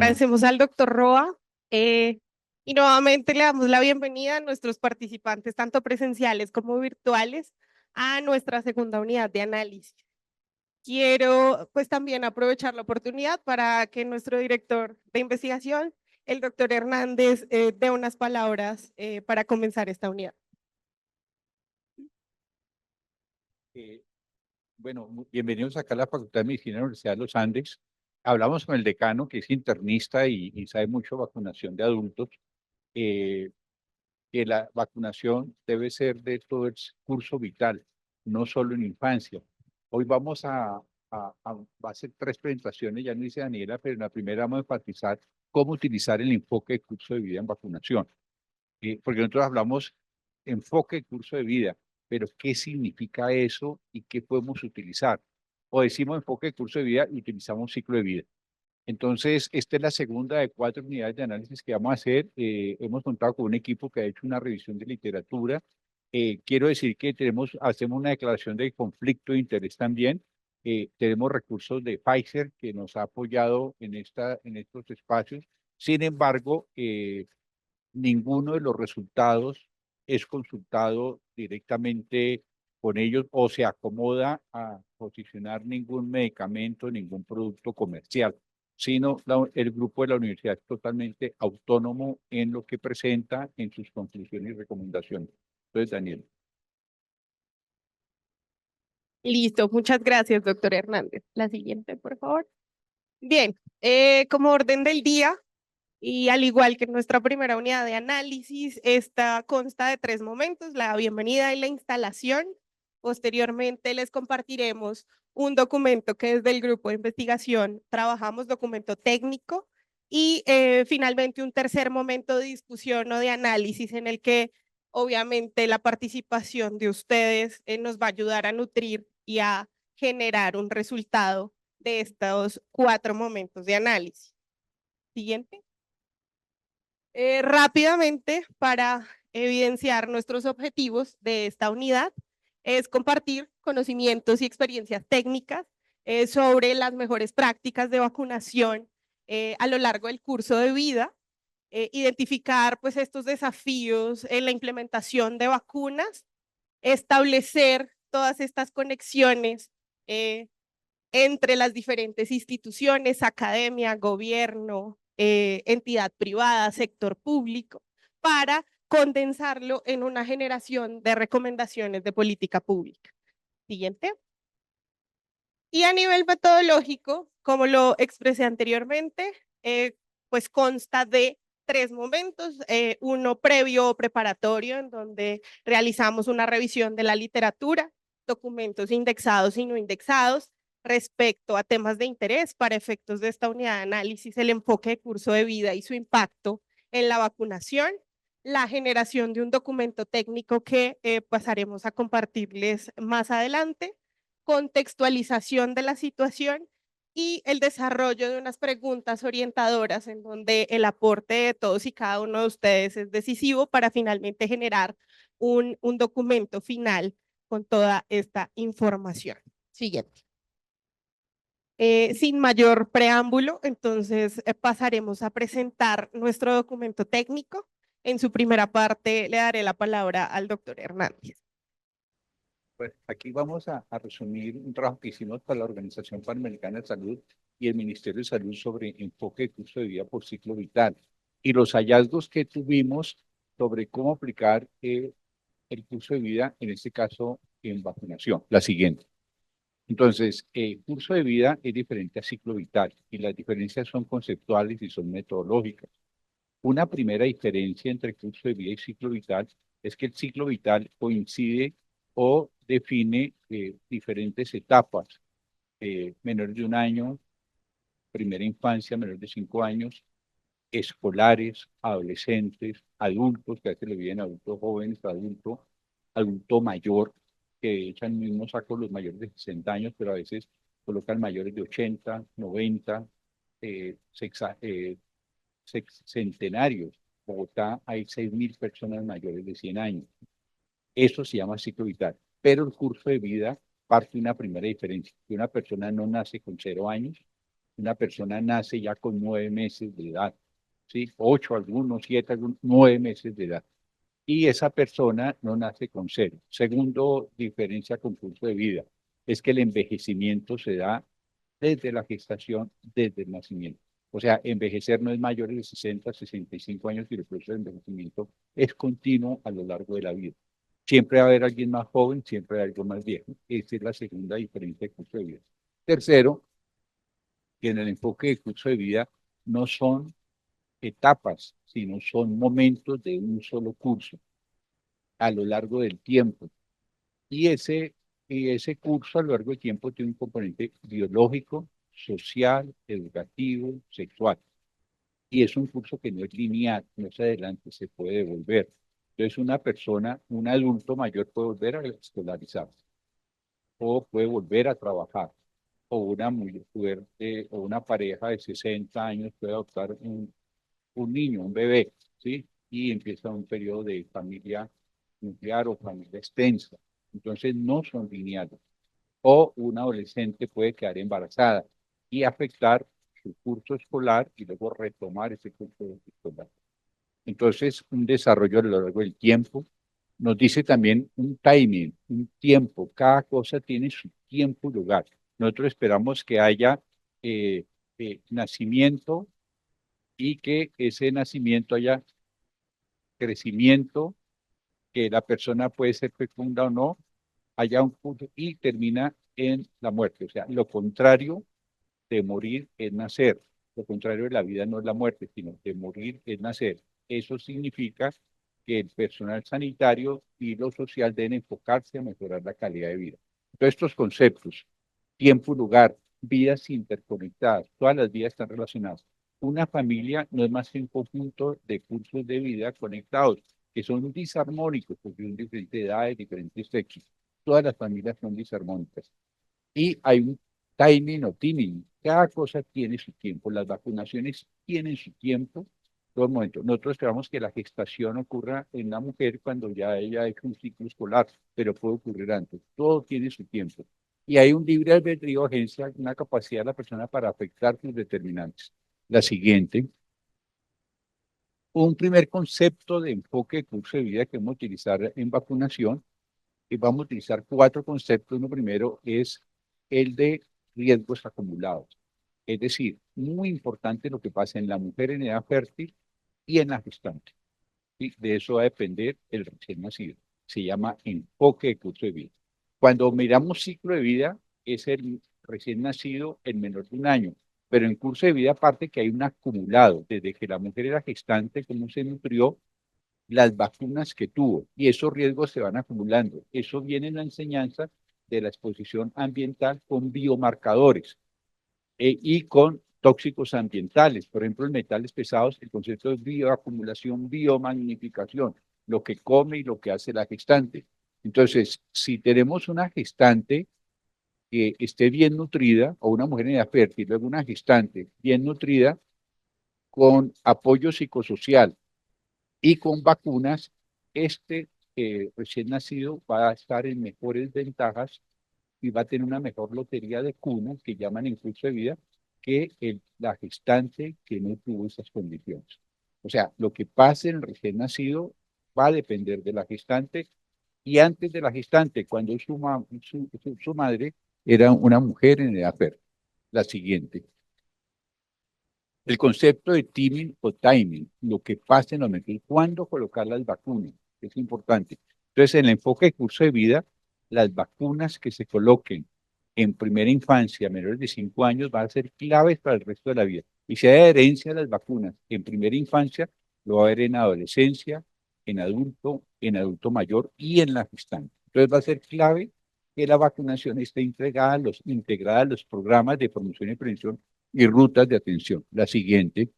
Agradecemos al doctor Roa y nuevamente le damos la bienvenida a nuestros participantes, tanto presenciales como virtuales, a nuestra segunda unidad de análisis. Quiero pues también aprovechar la oportunidad para que nuestro director de investigación, el doctor Hernández, dé unas palabras para comenzar esta unidad. Bueno, bienvenidos acá a la Facultad de Medicina de la Universidad de los Andes. Hablamos con el decano, que es internista y sabe mucho de vacunación de adultos, que la vacunación debe ser de todo el curso vital, no solo en infancia. Hoy vamos va a hacer 3 presentaciones, ya no dice Daniela, pero en la primera vamos a enfatizar cómo utilizar el enfoque de curso de vida en vacunación. Porque nosotros hablamos enfoque de curso de vida, pero ¿qué significa eso y qué podemos utilizar? O decimos enfoque de curso de vida y utilizamos ciclo de vida. Entonces, esta es la segunda de 4 unidades de análisis que vamos a hacer. Hemos contado con un equipo que ha hecho una revisión de literatura. Quiero decir que hacemos una declaración de conflicto de interés también. Tenemos recursos de Pfizer que nos ha apoyado en estos espacios. Sin embargo, ninguno de los resultados es consultado directamente con ellos o se acomoda a posicionar ningún medicamento, ningún producto comercial, sino el grupo de la universidad es totalmente autónomo en lo que presenta, en sus conclusiones y recomendaciones. Entonces, Daniel. Listo, muchas gracias, doctor Hernández. La siguiente, por favor. Bien, como orden del día, y al igual que nuestra primera unidad de análisis, esta consta de 3 momentos: la bienvenida y la instalación. Posteriormente les compartiremos un documento que desde el grupo de investigación trabajamos, documento técnico, y finalmente un tercer momento de discusión o de análisis en el que obviamente la participación de ustedes nos va a ayudar a nutrir y a generar un resultado de estos 4 momentos de análisis. Siguiente. Rápidamente, para evidenciar nuestros objetivos de esta unidad, es compartir conocimientos y experiencias técnicas sobre las mejores prácticas de vacunación a lo largo del curso de vida, identificar pues estos desafíos en la implementación de vacunas, establecer todas estas conexiones entre las diferentes instituciones, academia, gobierno, entidad privada, sector público, para condensarlo en una generación de recomendaciones de política pública. Siguiente. Y a nivel metodológico, como lo expresé anteriormente, pues consta de 3 momentos, uno previo o preparatorio, en donde realizamos una revisión de la literatura, documentos indexados y no indexados, respecto a temas de interés para efectos de esta unidad de análisis, el enfoque de curso de vida y su impacto en la vacunación, la generación de un documento técnico que pasaremos a compartirles más adelante, contextualización de la situación y el desarrollo de unas preguntas orientadoras en donde el aporte de todos y cada uno de ustedes es decisivo para finalmente generar un documento final con toda esta información. Siguiente. Sin mayor preámbulo, entonces pasaremos a presentar nuestro documento técnico. En su primera parte le daré la palabra al doctor Hernández. Pues aquí vamos a resumir un trabajo que hicimos para la Organización Panamericana de Salud y el Ministerio de Salud sobre enfoque de curso de vida por ciclo vital y los hallazgos que tuvimos sobre cómo aplicar el curso de vida, en este caso en vacunación. La siguiente. Entonces, curso de vida es diferente a ciclo vital y las diferencias son conceptuales y son metodológicas. Una primera diferencia entre curso de vida y ciclo vital es que el ciclo vital coincide o define diferentes etapas, menores de 1 año, primera infancia, menores de 5 años, escolares, adolescentes, adultos, que a veces le viven adultos jóvenes, adulto mayor, que echan el mismo saco los mayores de 60 años, pero a veces colocan mayores de 80, 90, centenarios. Bogotá hay 6.000 personas mayores de 100 años. Eso se llama ciclo vital. Pero el curso de vida parte de una primera diferencia, que una persona no nace con 0 años, una persona nace ya con 9 meses de edad, ¿sí? 8 algunos, 7 algunos, 9 meses de edad. Y esa persona no nace con 0. Segundo diferencia con curso de vida es que el envejecimiento se da desde la gestación, desde el nacimiento. O sea, envejecer no es mayor de 60, 65 años y el proceso de envejecimiento es continuo a lo largo de la vida. Siempre va a haber alguien más joven, siempre va a haber alguien más viejo. Esa es la segunda diferencia de curso de vida. Tercero, que en el enfoque de curso de vida no son etapas, sino son momentos de un solo curso a lo largo del tiempo. Y ese curso a lo largo del tiempo tiene un componente biológico, social, educativo, sexual. Y es un curso que no es lineal, no es adelante, se puede devolver. Entonces una persona, un adulto mayor puede volver a escolarizarse o puede volver a trabajar o una mujer o una pareja de 60 años puede adoptar un niño, un bebé, ¿sí? Y empieza un periodo de familia nuclear o familia extensa. Entonces no son lineales. O una adolescente puede quedar embarazada y afectar su curso escolar y luego retomar ese curso escolar. Entonces, un desarrollo a lo largo del tiempo nos dice también un timing, un tiempo. Cada cosa tiene su tiempo y lugar. Nosotros esperamos que haya nacimiento y que ese nacimiento haya crecimiento, que la persona puede ser fecunda o no, haya un punto y termina en la muerte. O sea, lo contrario de morir es nacer. Lo contrario de la vida no es la muerte, sino de morir es nacer. Eso significa que el personal sanitario y lo social deben enfocarse a mejorar la calidad de vida. Todos estos conceptos, tiempo, lugar, vidas interconectadas, todas las vidas están relacionadas. Una familia no es más que un conjunto de cursos de vida conectados, que son disarmónicos, porque son diferentes edades, diferentes sexos. Todas las familias son disarmónicas. Y hay un timing o timing. Cada cosa tiene su tiempo. Las vacunaciones tienen su tiempo. Todo el momento. Nosotros esperamos que la gestación ocurra en la mujer cuando ya ella ha hecho un ciclo escolar, pero puede ocurrir antes. Todo tiene su tiempo. Y hay un libre albedrío, agencia, una capacidad de la persona para afectar sus determinantes. La siguiente, un primer concepto de enfoque de curso de vida que vamos a utilizar en vacunación, y vamos a utilizar 4 conceptos. Uno primero es el de riesgos acumulados. Es decir, muy importante lo que pasa en la mujer en edad fértil y en la gestante. ¿Sí? De eso va a depender el recién nacido. Se llama enfoque de curso de vida. Cuando miramos ciclo de vida, es el recién nacido en menor de un año. Pero en curso de vida, aparte que hay un acumulado, desde que la mujer era gestante, cómo se nutrió, las vacunas que tuvo, y esos riesgos se van acumulando. Eso viene en la enseñanza de la exposición ambiental con biomarcadores y con tóxicos ambientales. Por ejemplo, en metales pesados, el concepto de bioacumulación, biomagnificación, lo que come y lo que hace la gestante. Entonces, si tenemos una gestante que esté bien nutrida, o una mujer en edad fértil, luego una gestante bien nutrida, con apoyo psicosocial y con vacunas, este recién nacido va a estar en mejores ventajas y va a tener una mejor lotería de cuna, que llaman en curso de vida, que la gestante que no tuvo esas condiciones. O sea, lo que pase en el recién nacido va a depender de la gestante, y antes de la gestante, cuando su madre era una mujer en edad fértil. La siguiente. El concepto de timing o timing, lo que pasa en los momentos, cuándo colocar las vacunas, es importante. Entonces, en el enfoque de curso de vida, las vacunas que se coloquen en primera infancia, menores de 5 años, van a ser claves para el resto de la vida. Y si hay adherencia a las vacunas en primera infancia, lo va a haber en adolescencia, en adulto mayor y en la gestante. Entonces, va a ser clave que la vacunación esté integrada a los programas de promoción y prevención y rutas de atención. La siguiente.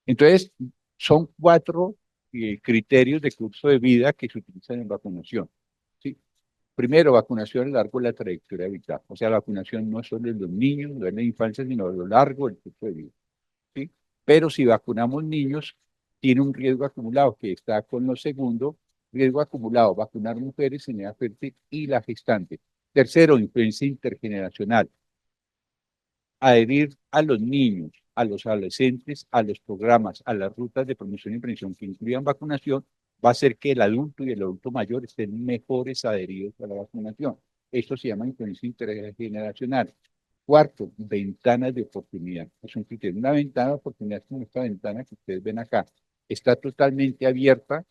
Entonces, son 4 criterios de curso de vida que se utilizan en vacunación. ¿Sí? Primero, vacunación a lo largo de la trayectoria vital. O sea, la vacunación no es solo en los niños, no en la infancia, sino a lo largo del curso de vida. ¿Sí? Pero si vacunamos niños, tiene un riesgo acumulado que está con lo segundo, riesgo acumulado, vacunar mujeres en edad fértil y la gestante. Tercero, influencia intergeneracional. adherir a los niños, a los adolescentes, a los programas, a las rutas de promoción y prevención que incluyan vacunación, va a hacer que el adulto y el adulto mayor estén mejores adheridos a la vacunación. Esto se llama influencia intergeneracional. Cuarto, ventanas de oportunidad. Es un criterio. Una ventana de oportunidad como esta ventana que ustedes ven acá. Está totalmente abierta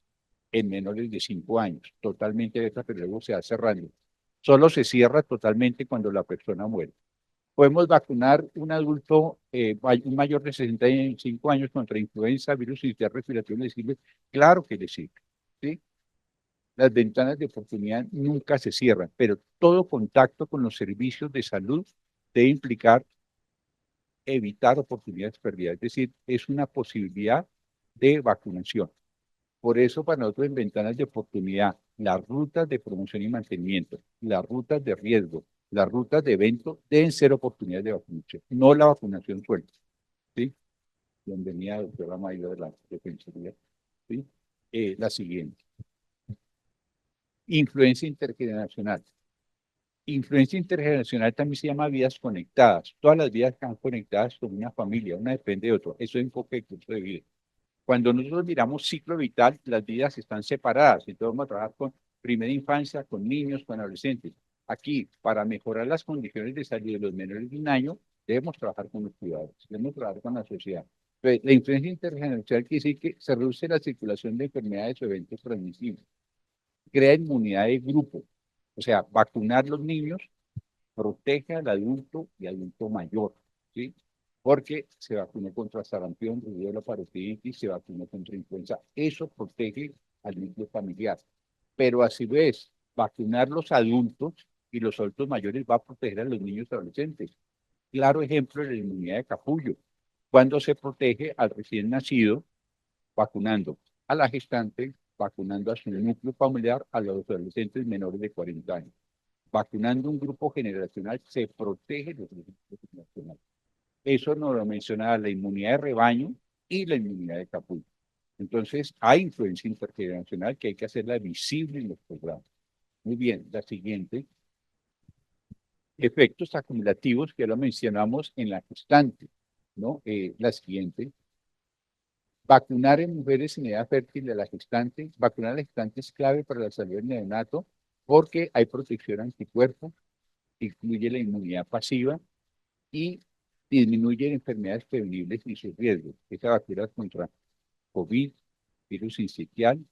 en menores de 5 años, totalmente abierta, pero luego se va cerrando. Solo se cierra totalmente cuando la persona muere. Podemos vacunar un adulto, un mayor de 65 años contra influenza, virus respiratorio, ¿le sirve? Claro que le sirve, ¿sí? Las ventanas de oportunidad nunca se cierran, pero todo contacto con los servicios de salud debe implicar evitar oportunidades perdidas, es decir, es una posibilidad de vacunación. Por eso, para nosotros en ventanas de oportunidad, las rutas de promoción y mantenimiento, las rutas de riesgo, las rutas de evento deben ser oportunidades de vacunación, no la vacunación suelta. ¿Sí? Bienvenida, doctora Mayra de la Defensoría. ¿Sí? La siguiente. Influencia intergeneracional. Influencia intergeneracional también se llama vidas conectadas. Todas las vidas están conectadas con una familia, una depende de otra. Eso es enfoque de curso de vida. Cuando nosotros miramos ciclo vital, las vidas están separadas. Entonces vamos a trabajar con primera infancia, con niños, con adolescentes. Aquí, para mejorar las condiciones de salud de los menores de 1 año, debemos trabajar con los cuidados, debemos trabajar con la sociedad. Entonces, la influencia intergeneracional quiere decir que se reduce la circulación de enfermedades o eventos transmisibles. Crea inmunidad de grupo. O sea, vacunar los niños protege al adulto y adulto mayor, ¿sí? Porque se vacunó contra sarampión, rubiola, parotiditis, se vacunó contra influenza. Eso protege al núcleo familiar. Pero a su vez, vacunar los adultos y los adultos mayores va a proteger a los niños y adolescentes. Claro ejemplo de la inmunidad de capullo. Cuando se protege al recién nacido, vacunando a la gestante, vacunando a su núcleo familiar, a los adolescentes menores de 40 años. Vacunando un grupo generacional se protege los grupos generacionales. Eso nos lo menciona la inmunidad de rebaño y la inmunidad de capullo. Entonces, hay influencia intergeneracional que hay que hacerla visible en los programas. Muy bien, la siguiente. Efectos acumulativos que ya lo mencionamos en la gestante, ¿no? La siguiente. Vacunar en mujeres en edad fértil de la gestante. Vacunar a la gestante es clave para la salud del neonato porque hay protección anticuerpo, incluye la inmunidad pasiva y disminuye enfermedades prevenibles y sus riesgos. Esta vacuna contra COVID, virus sincitial,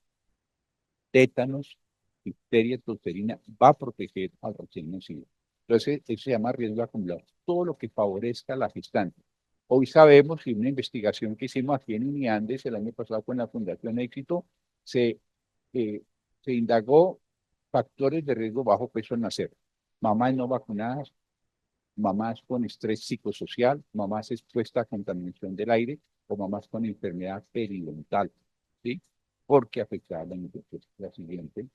tétanos, difteria, tosferina, va a proteger al recién nacido. Entonces, eso se llama riesgo acumulado. Todo lo que favorezca a la gestante. Hoy sabemos que una investigación que hicimos aquí en Uniandes el año pasado con la Fundación Éxito, eh, se indagó factores de riesgo bajo peso al nacer. Mamás no vacunadas, mamás con estrés psicosocial, mamás expuestas a contaminación del aire o mamás con enfermedad periodontal, ¿sí? Porque afecta a la nutrición. La siguiente,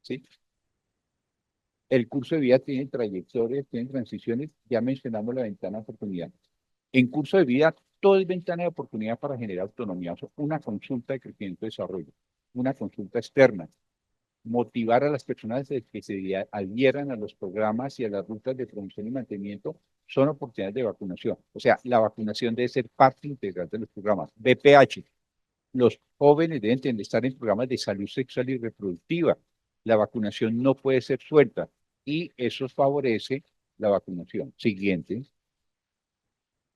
¿sí? El curso de vida tiene trayectorias, tiene transiciones, ya mencionamos la ventana de oportunidad. En curso de vida, todo es ventana de oportunidad para generar autonomía, o sea, una consulta de crecimiento y desarrollo, una consulta externa, motivar a las personas de que se adhieran a los programas y a las rutas de promoción y mantenimiento son oportunidades de vacunación. O sea, la vacunación debe ser parte integral de los programas. BPH, los jóvenes deben estar en programas de salud sexual y reproductiva. La vacunación no puede ser suelta y eso favorece la vacunación. Siguiente.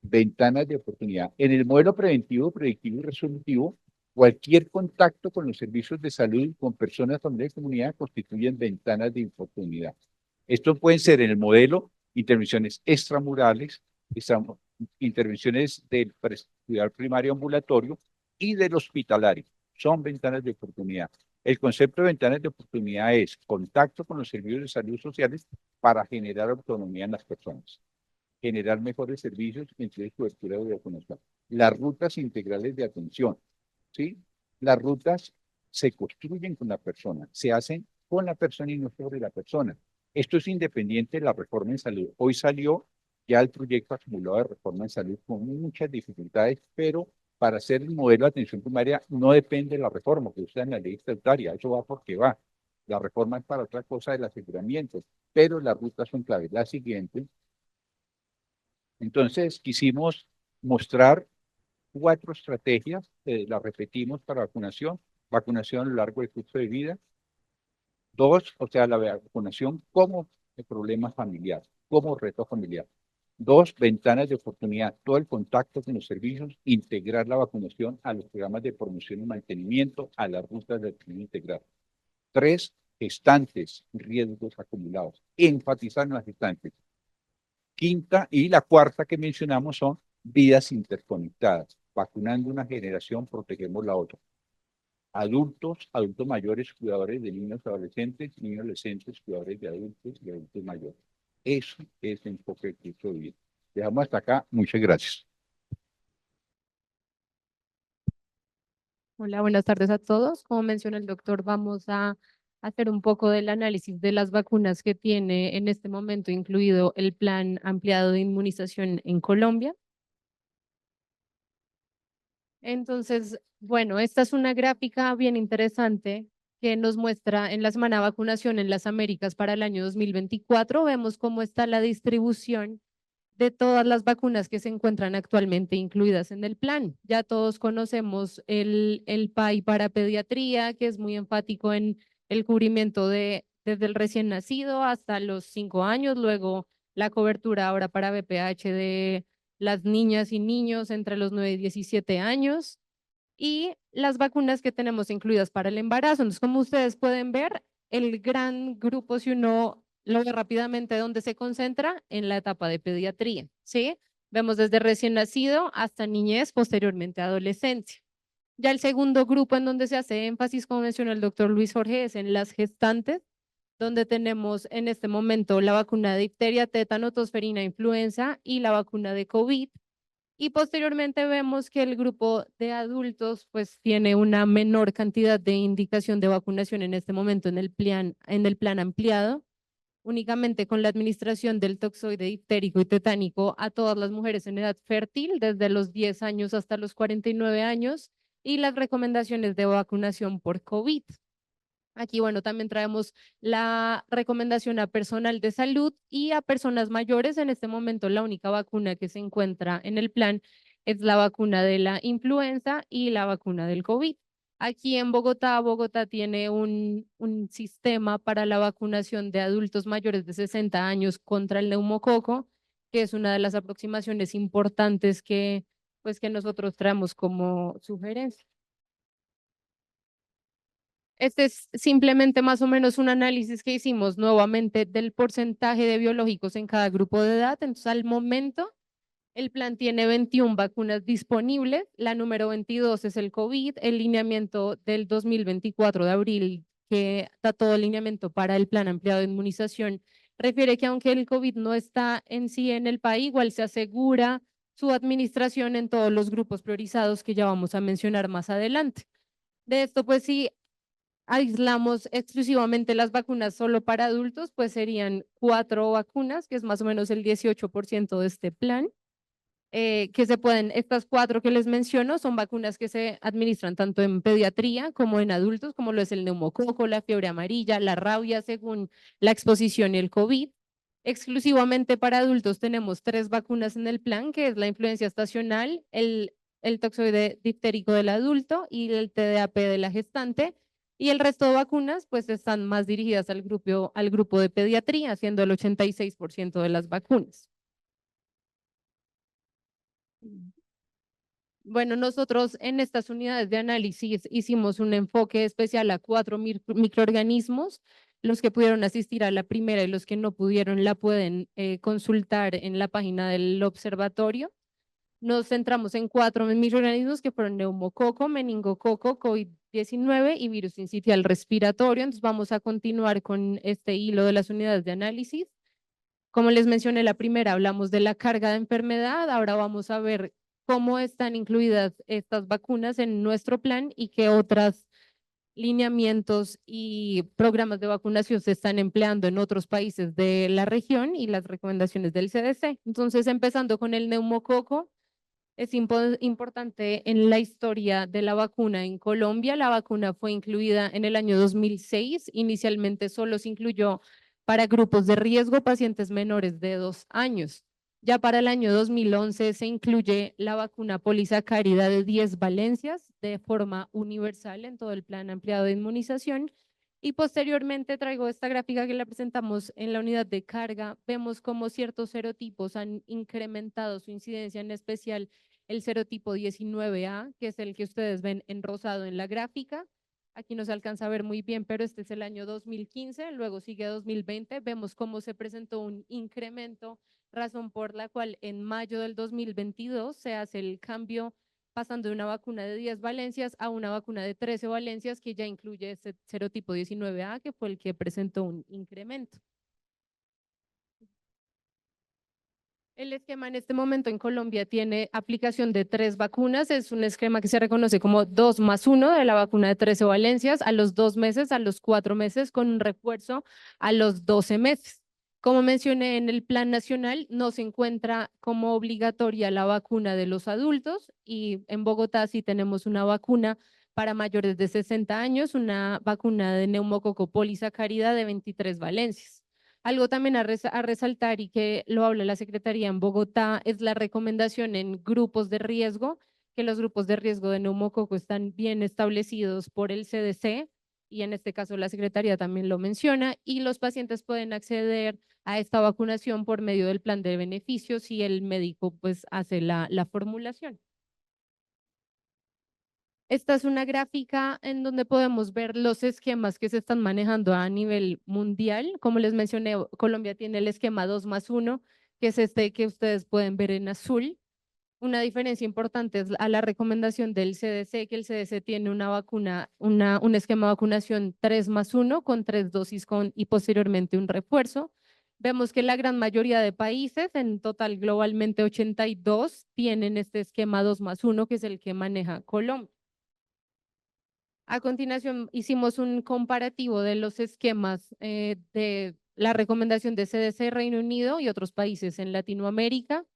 Ventanas de oportunidad. En el modelo preventivo, predictivo y resolutivo, cualquier contacto con los servicios de salud, con personas, familia y comunidad, constituyen ventanas de oportunidad. Esto pueden ser en el modelo intervenciones extramurales, intervenciones del cuidado primario ambulatorio y del hospitalario. Son ventanas de oportunidad. El concepto de ventanas de oportunidad es contacto con los servicios de salud sociales para generar autonomía en las personas, generar mejores servicios, entre cobertura de vacunación. Las rutas integrales de atención, ¿sí? Las rutas se construyen con la persona, se hacen con la persona y no sobre la persona. Esto es independiente de la reforma en salud. Hoy salió ya el proyecto acumulado de reforma en salud con muchas dificultades, pero para hacer el modelo de atención primaria no depende de la reforma, que está en la ley estatutaria, eso va porque va. La reforma es para otra cosa del aseguramiento, pero las rutas son claves. La siguiente, Entonces, quisimos mostrar 4 estrategias, las repetimos para vacunación a lo largo del curso de vida. 2, o sea, la vacunación como el problema familiar, como reto familiar. 2, ventanas de oportunidad, todo el contacto con los servicios, integrar la vacunación a los programas de promoción y mantenimiento, a las rutas de atención integral. 3, gestantes, riesgos acumulados, enfatizar en las gestantes. Quinta y la cuarta que mencionamos son vidas interconectadas. Vacunando una generación, protegemos la otra. Adultos mayores, cuidadores de niños adolescentes, cuidadores de adultos y adultos mayores. Eso es el enfoque del curso de vida. Dejamos hasta acá. Muchas gracias. Hola, buenas tardes a todos. Como menciona el doctor, vamos a hacer un poco del análisis de las vacunas que tiene en este momento incluido el plan ampliado de inmunización en Colombia. Entonces, bueno, esta es una gráfica bien interesante que nos muestra en la semana de vacunación en las Américas para el año 2024. Vemos cómo está la distribución de todas las vacunas que se encuentran actualmente incluidas en el plan. Ya todos conocemos el PAI para pediatría, que es muy enfático en el cubrimiento desde el recién nacido hasta los 5 años, luego la cobertura ahora para VPH de las niñas y niños entre los 9 y 17 años, y las vacunas que tenemos incluidas para el embarazo. Entonces, como ustedes pueden ver, el gran grupo, si uno lo ve rápidamente, ¿dónde se concentra? En la etapa de pediatría, ¿sí? Vemos desde recién nacido hasta niñez, posteriormente adolescencia. Ya el segundo grupo en donde se hace énfasis, como mencionó el doctor Luis Jorge, es en las gestantes, donde tenemos en este momento la vacuna de difteria, tétano, tosferina, influenza y la vacuna de COVID. Y posteriormente vemos que el grupo de adultos pues tiene una menor cantidad de indicación de vacunación en este momento en el plan ampliado, únicamente con la administración del toxoide diftérico y tetánico a todas las mujeres en edad fértil, desde los 10 años hasta los 49 años, y las recomendaciones de vacunación por COVID. Aquí, bueno, también traemos la recomendación a personal de salud y a personas mayores. En este momento, la única vacuna que se encuentra en el plan es la vacuna de la influenza y la vacuna del COVID. Aquí en Bogotá, Bogotá tiene un sistema para la vacunación de adultos mayores de 60 años contra el neumococo, que es una de las aproximaciones importantes que nosotros traemos como sugerencia. Este es simplemente más o menos un análisis que hicimos nuevamente del porcentaje de biológicos en cada grupo de edad. Entonces, al momento, el plan tiene 21 vacunas disponibles. La número 22 es el COVID, el lineamiento del 2024 de abril, que da todo el lineamiento para el plan ampliado de inmunización, refiere que aunque el COVID no está en sí en el país, igual se asegura su administración en todos los grupos priorizados que ya vamos a mencionar más adelante. De esto, pues sí, aislamos exclusivamente las vacunas solo para adultos, pues serían 4 vacunas, que es más o menos el 18% de este plan, que se pueden, estas 4 que les menciono son vacunas que se administran tanto en pediatría como en adultos, como lo es el neumococo, la fiebre amarilla, la rabia según la exposición y el COVID. Exclusivamente para adultos tenemos 3 vacunas en el plan, que es la influencia estacional, el toxoide diftérico del adulto y el TDAP de la gestante. Y el resto de vacunas pues están más dirigidas al grupo de pediatría, siendo el 86% de las vacunas. Bueno, nosotros en estas unidades de análisis hicimos un enfoque especial a 4 microorganismos. Los que pudieron asistir a la primera y los que no pudieron la pueden consultar en la página del observatorio. Nos centramos en 4 microorganismos que fueron neumococo, meningococo, COVID-19 y virus sincitial respiratorio. Entonces vamos a continuar con este hilo de las unidades de análisis. Como les mencioné, la primera hablamos de la carga de enfermedad. Ahora vamos a ver cómo están incluidas estas vacunas en nuestro plan y qué otros lineamientos y programas de vacunación se están empleando en otros países de la región y las recomendaciones del CDC. Entonces, empezando con el neumococo, es importante en la historia de la vacuna en Colombia. La vacuna fue incluida en el año 2006. Inicialmente solo se incluyó para grupos de riesgo, pacientes menores de 2 años. Ya para el año 2011 se incluye la vacuna polisacárida de 10 valencias de forma universal en todo el plan ampliado de inmunización. Y posteriormente traigo esta gráfica que la presentamos en la unidad de carga. Vemos cómo ciertos serotipos han incrementado su incidencia, en especial el serotipo 19A, que es el que ustedes ven en rosado en la gráfica. Aquí no se alcanza a ver muy bien, pero este es el año 2015, luego sigue 2020. Vemos cómo se presentó un incremento, razón por la cual en mayo del 2022 se hace el cambio pasando de una vacuna de 10 valencias a una vacuna de 13 valencias que ya incluye este serotipo 19A, que fue el que presentó un incremento. El esquema en este momento en Colombia tiene aplicación de 3 vacunas. Es un esquema que se reconoce como 2+1 de la vacuna de 13 valencias a los 2 meses, a los 4 meses, con un refuerzo a los 12 meses. Como mencioné, en el plan nacional no se encuentra como obligatoria la vacuna de los adultos, y en Bogotá sí tenemos una vacuna para mayores de 60 años, una vacuna de neumococo polisacárida de 23 valencias. Algo también a resaltar, y que lo habla la Secretaría en Bogotá, es la recomendación en grupos de riesgo, que los grupos de riesgo de neumococo están bien establecidos por el CDC, y en este caso la Secretaría también lo menciona, y los pacientes pueden acceder a esta vacunación por medio del plan de beneficios si el médico pues hace la formulación. Esta es una gráfica en donde podemos ver los esquemas que se están manejando a nivel mundial. Como les mencioné, Colombia tiene el esquema 2+1, que es este que ustedes pueden ver en azul. Una diferencia importante es a la recomendación del CDC, que el CDC tiene una vacuna, un esquema de vacunación 3+1 con 3 dosis y posteriormente un refuerzo. Vemos que la gran mayoría de países, en total globalmente 82, tienen este esquema 2+1, que es el que maneja Colombia. A continuación, hicimos un comparativo de los esquemas de la recomendación de CDC Reino Unido y otros países en Latinoamérica.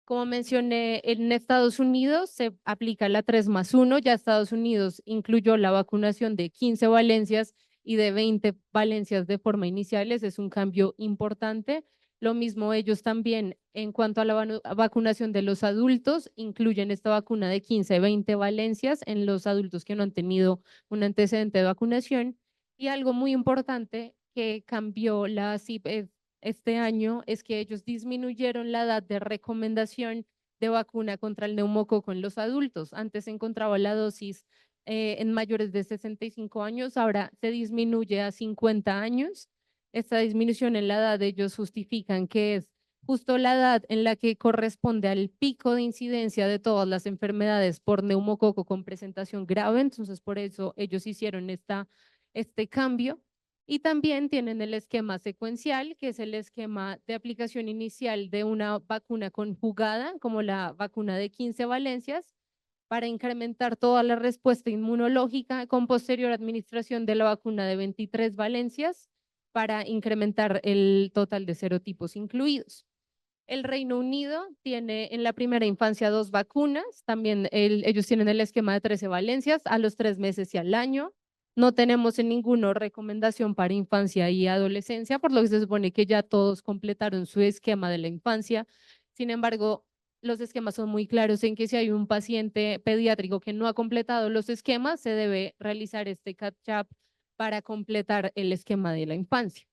Como mencioné, en Estados Unidos se aplica la 3+1, ya Estados Unidos incluyó la vacunación de 15 valencias y de 20 valencias de forma inicial. Ese es un cambio importante. Lo mismo ellos también en cuanto a la vacunación de los adultos, incluyen esta vacuna de 15-20 valencias en los adultos que no han tenido un antecedente de vacunación. Y algo muy importante que cambió la CIP este año es que ellos disminuyeron la edad de recomendación de vacuna contra el neumococo en los adultos. Antes se encontraba la dosis en mayores de 65 años, ahora se disminuye a 50 años. Esta disminución en la edad ellos justifican que es justo la edad en la que corresponde al pico de incidencia de todas las enfermedades por neumococo con presentación grave. Entonces, por eso ellos hicieron este cambio. Y también tienen el esquema secuencial, que es el esquema de aplicación inicial de una vacuna conjugada, como la vacuna de 15 valencias, para incrementar toda la respuesta inmunológica, con posterior administración de la vacuna de 23 valencias para incrementar el total de serotipos incluidos. El Reino Unido tiene en la primera infancia 2 vacunas, también ellos tienen el esquema de 13 valencias a los 3 meses y al año. No tenemos en ninguna recomendación para infancia y adolescencia, por lo que se supone que ya todos completaron su esquema de la infancia. Sin embargo, los esquemas son muy claros en que si hay un paciente pediátrico que no ha completado los esquemas, se debe realizar este catch-up para completar el esquema de la infancia.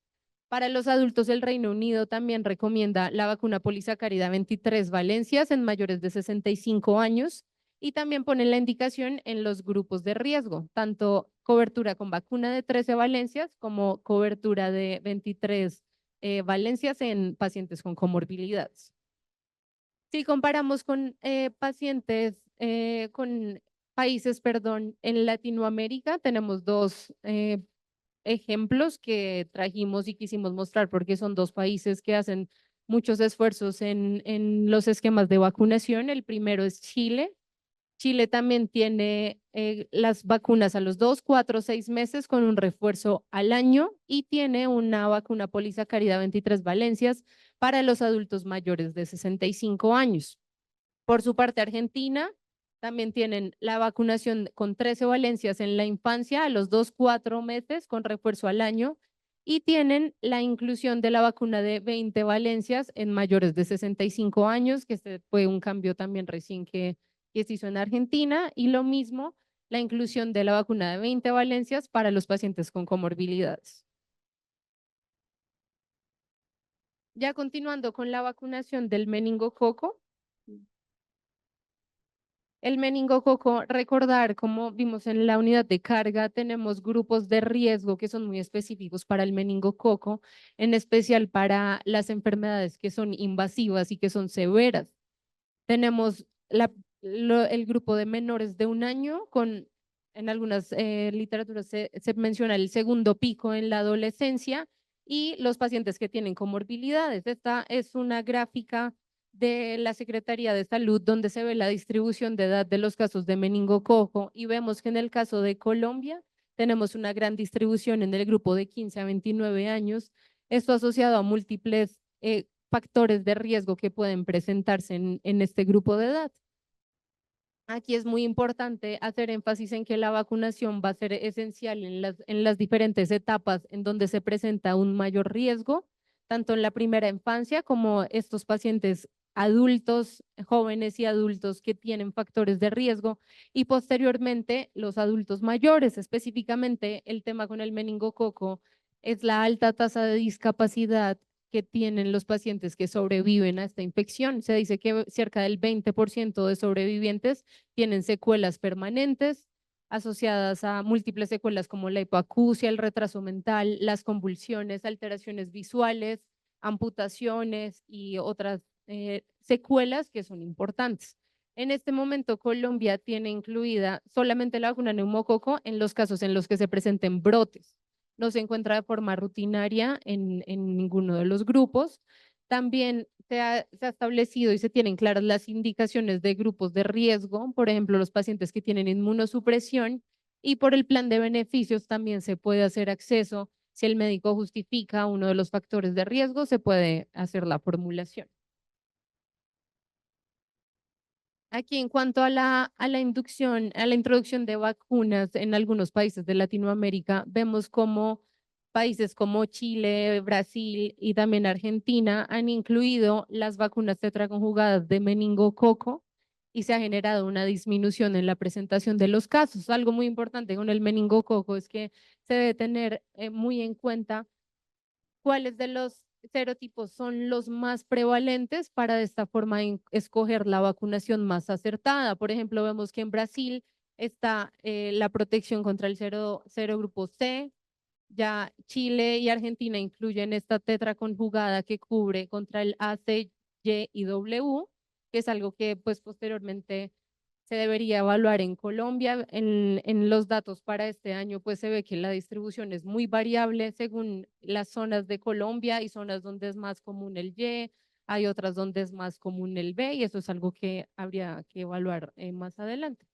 Para los adultos, el Reino Unido también recomienda la vacuna polisacárida 23 valencias en mayores de 65 años, y también ponen la indicación en los grupos de riesgo, tanto cobertura con vacuna de 13 valencias como cobertura de 23 valencias en pacientes con comorbilidades. Si comparamos con pacientes, con países, perdón, en Latinoamérica, tenemos dos ejemplos que trajimos y quisimos mostrar porque son dos países que hacen muchos esfuerzos en los esquemas de vacunación. El primero es Chile. Chile también tiene las vacunas a los 2, 4, 6 meses con un refuerzo al año, y tiene una vacuna polisacárida 23 valencias para los adultos mayores de 65 años. Por su parte, Argentina también tienen la vacunación con 13 valencias en la infancia a los 2, 4 meses con refuerzo al año, y tienen la inclusión de la vacuna de 20 valencias en mayores de 65 años, que este fue un cambio también recién que se hizo en Argentina, y lo mismo la inclusión de la vacuna de 20 valencias para los pacientes con comorbilidades. Ya continuando con la vacunación del meningococo. El meningococo, recordar, como vimos en la unidad de carga, tenemos grupos de riesgo que son muy específicos para el meningococo, en especial para las enfermedades que son invasivas y que son severas. Tenemos el grupo de menores de 1 año, en algunas literaturas se menciona el segundo pico en la adolescencia, y los pacientes que tienen comorbilidades. Esta es una gráfica de la Secretaría de Salud donde se ve la distribución de edad de los casos de meningococo, y vemos que en el caso de Colombia tenemos una gran distribución en el grupo de 15 a 29 años, esto asociado a múltiples factores de riesgo que pueden presentarse en este grupo de edad. Aquí es muy importante hacer énfasis en que la vacunación va a ser esencial en las diferentes etapas en donde se presenta un mayor riesgo, tanto en la primera infancia como estos pacientes adultos, jóvenes y adultos que tienen factores de riesgo, y posteriormente los adultos mayores. Específicamente el tema con el meningococo es la alta tasa de discapacidad que tienen los pacientes que sobreviven a esta infección. Se dice que cerca del 20% de sobrevivientes tienen secuelas permanentes asociadas a múltiples secuelas como la hipoacusia, el retraso mental, las convulsiones, alteraciones visuales, amputaciones y otras secuelas que son importantes. En este momento, Colombia tiene incluida solamente la vacuna neumococo en los casos en los que se presenten brotes. No se encuentra de forma rutinaria en ninguno de los grupos. También se ha establecido y se tienen claras las indicaciones de grupos de riesgo, por ejemplo, los pacientes que tienen inmunosupresión, y por el plan de beneficios también se puede hacer acceso. Si el médico justifica uno de los factores de riesgo, se puede hacer la formulación. Aquí en cuanto a la introducción de vacunas en algunos países de Latinoamérica, vemos como países como Chile, Brasil y también Argentina han incluido las vacunas tetraconjugadas de meningococo, y se ha generado una disminución en la presentación de los casos. Algo muy importante con el meningococo es que se debe tener muy en cuenta cuáles de los serotipos son los más prevalentes para de esta forma escoger la vacunación más acertada. Por ejemplo, vemos que en Brasil está la protección contra el serogrupo C. Ya Chile y Argentina incluyen esta tetraconjugada que cubre contra el A, C, Y y W, que es algo que pues posteriormente se debería evaluar en Colombia. En los datos para este año, pues se ve que la distribución es muy variable según las zonas de Colombia. Hay zonas donde es más común el Y, hay otras donde es más común el B, y eso es algo que habría que evaluar más adelante.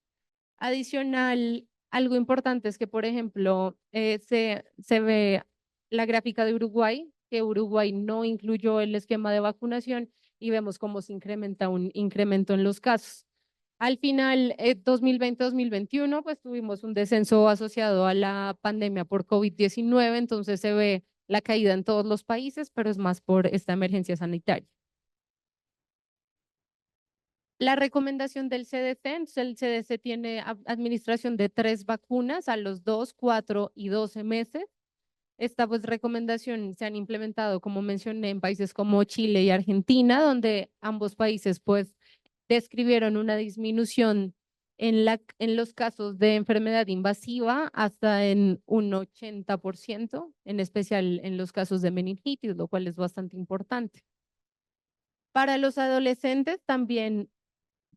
Adicional, algo importante es que, por ejemplo, se ve la gráfica de Uruguay, que Uruguay no incluyó el esquema de vacunación, y vemos cómo se incrementa un incremento en los casos. Al final, 2020-2021, pues tuvimos un descenso asociado a la pandemia por COVID-19, entonces se ve la caída en todos los países, pero es más por esta emergencia sanitaria. La recomendación del CDC, entonces el CDC tiene administración de 3 vacunas a los 2, 4 y 12 meses. Esta pues recomendación se han implementado, como mencioné, en países como Chile y Argentina, donde ambos países pues describieron una disminución en los casos de enfermedad invasiva hasta en un 80%, en especial en los casos de meningitis, lo cual es bastante importante. Para los adolescentes también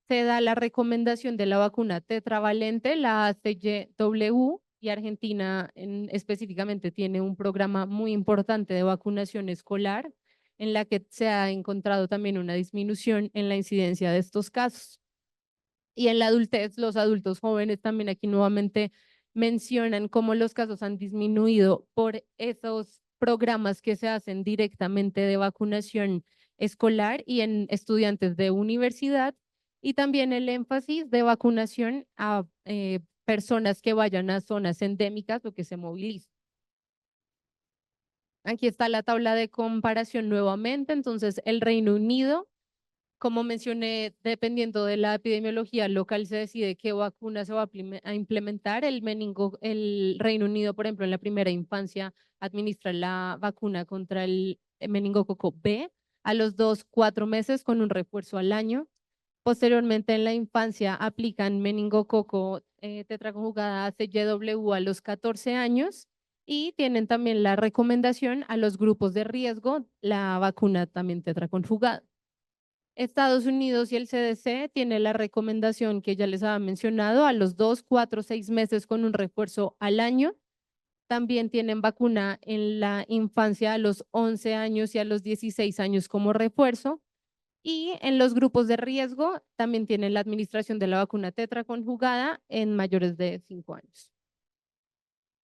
se da la recomendación de la vacuna tetravalente, la ACW, y Argentina específicamente tiene un programa muy importante de vacunación escolar, en la que se ha encontrado también una disminución en la incidencia de estos casos. Y en la adultez, los adultos jóvenes también aquí nuevamente mencionan cómo los casos han disminuido por esos programas que se hacen directamente de vacunación escolar y en estudiantes de universidad, y también el énfasis de vacunación a personas que vayan a zonas endémicas o que se movilicen. Aquí está la tabla de comparación nuevamente. Entonces, el Reino Unido, como mencioné, dependiendo de la epidemiología local, se decide qué vacuna se va a implementar. El Reino Unido, por ejemplo, en la primera infancia administra la vacuna contra el meningococo B a los 4 meses con un refuerzo al año. Posteriormente, en la infancia aplican meningococo tetraconjugada ACWY a los 14 años y tienen también la recomendación a los grupos de riesgo, la vacuna también tetraconjugada. Estados Unidos y el CDC tienen la recomendación que ya les había mencionado a los 2, 4, 6 meses con un refuerzo al año. También tienen vacuna en la infancia a los 11 años y a los 16 años como refuerzo. Y en los grupos de riesgo también tienen la administración de la vacuna tetraconjugada en mayores de 5 años.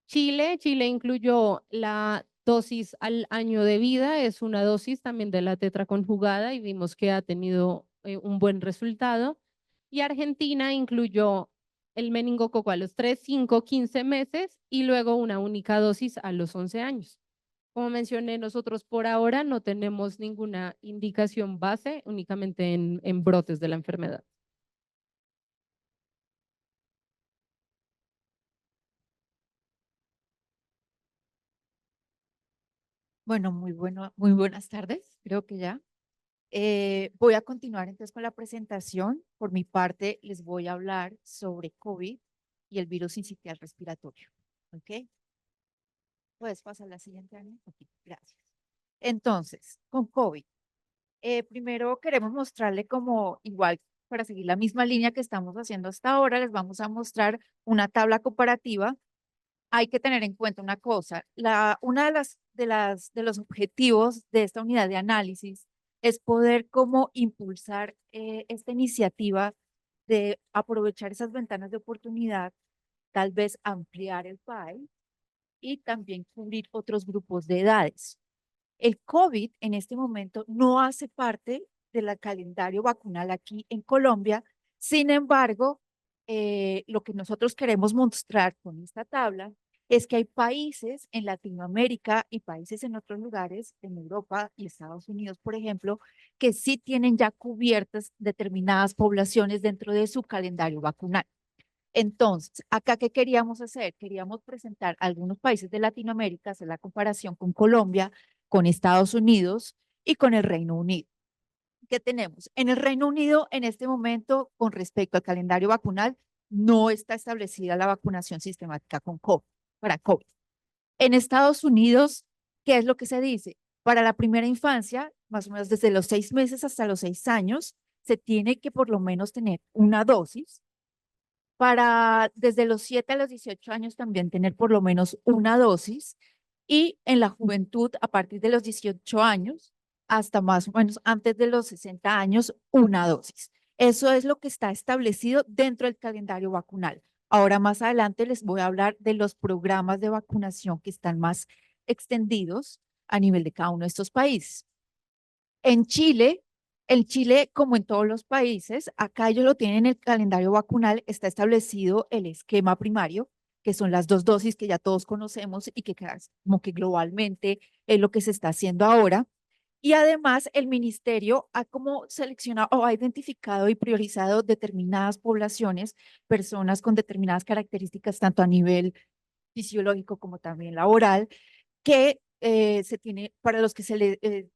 Chile incluyó la dosis al año de vida, es una dosis también de la tetraconjugada y vimos que ha tenido un buen resultado. Y Argentina incluyó el meningococo a los 3, 5, 15 meses y luego una única dosis a los 11 años. Como mencioné, nosotros por ahora no tenemos ninguna indicación base, únicamente en brotes de la enfermedad. Bueno, muy buenas tardes, creo que ya. Voy a continuar entonces con la presentación. Por mi parte, les voy a hablar sobre COVID y el virus sincitial respiratorio. ¿Ok? ¿Puedes pasar la siguiente, Ana? Ok, gracias. Entonces, con COVID, primero queremos mostrarle como igual, para seguir la misma línea que estamos haciendo hasta ahora, les vamos a mostrar una tabla comparativa. Hay que tener en cuenta una cosa, una de los objetivos de esta unidad de análisis es poder como impulsar esta iniciativa de aprovechar esas ventanas de oportunidad, tal vez ampliar el PAE y también cubrir otros grupos de edades. El COVID en este momento no hace parte del calendario vacunal aquí en Colombia. Sin embargo, lo que nosotros queremos mostrar con esta tabla es que hay países en Latinoamérica y países en otros lugares, en Europa y Estados Unidos, por ejemplo, que sí tienen ya cubiertas determinadas poblaciones dentro de su calendario vacunal. Entonces, acá, ¿qué queríamos hacer? Queríamos presentar algunos países de Latinoamérica, hacer la comparación con Colombia, con Estados Unidos y con el Reino Unido. ¿Qué tenemos? En el Reino Unido, en este momento, con respecto al calendario vacunal, no está establecida la vacunación sistemática con COVID, para COVID. En Estados Unidos, ¿qué es lo que se dice? Para la primera infancia, más o menos desde los 6 meses hasta los 6 años, se tiene que por lo menos tener una dosis. Para desde los 7 a los 18 años también tener por lo menos una dosis y en la juventud a partir de los 18 años hasta más o menos antes de los 60 años una dosis. Eso es lo que está establecido dentro del calendario vacunal. Ahora más adelante les voy a hablar de los programas de vacunación que están más extendidos a nivel de cada uno de estos países. En Chile, como en todos los países, acá ellos lo tienen en el calendario vacunal, está establecido el esquema primario, que son las 2 dosis que ya todos conocemos y que como que globalmente es lo que se está haciendo ahora. Y además el ministerio ha como seleccionado o ha identificado y priorizado determinadas poblaciones, personas con determinadas características, tanto a nivel fisiológico como también laboral, que se tiene, para los que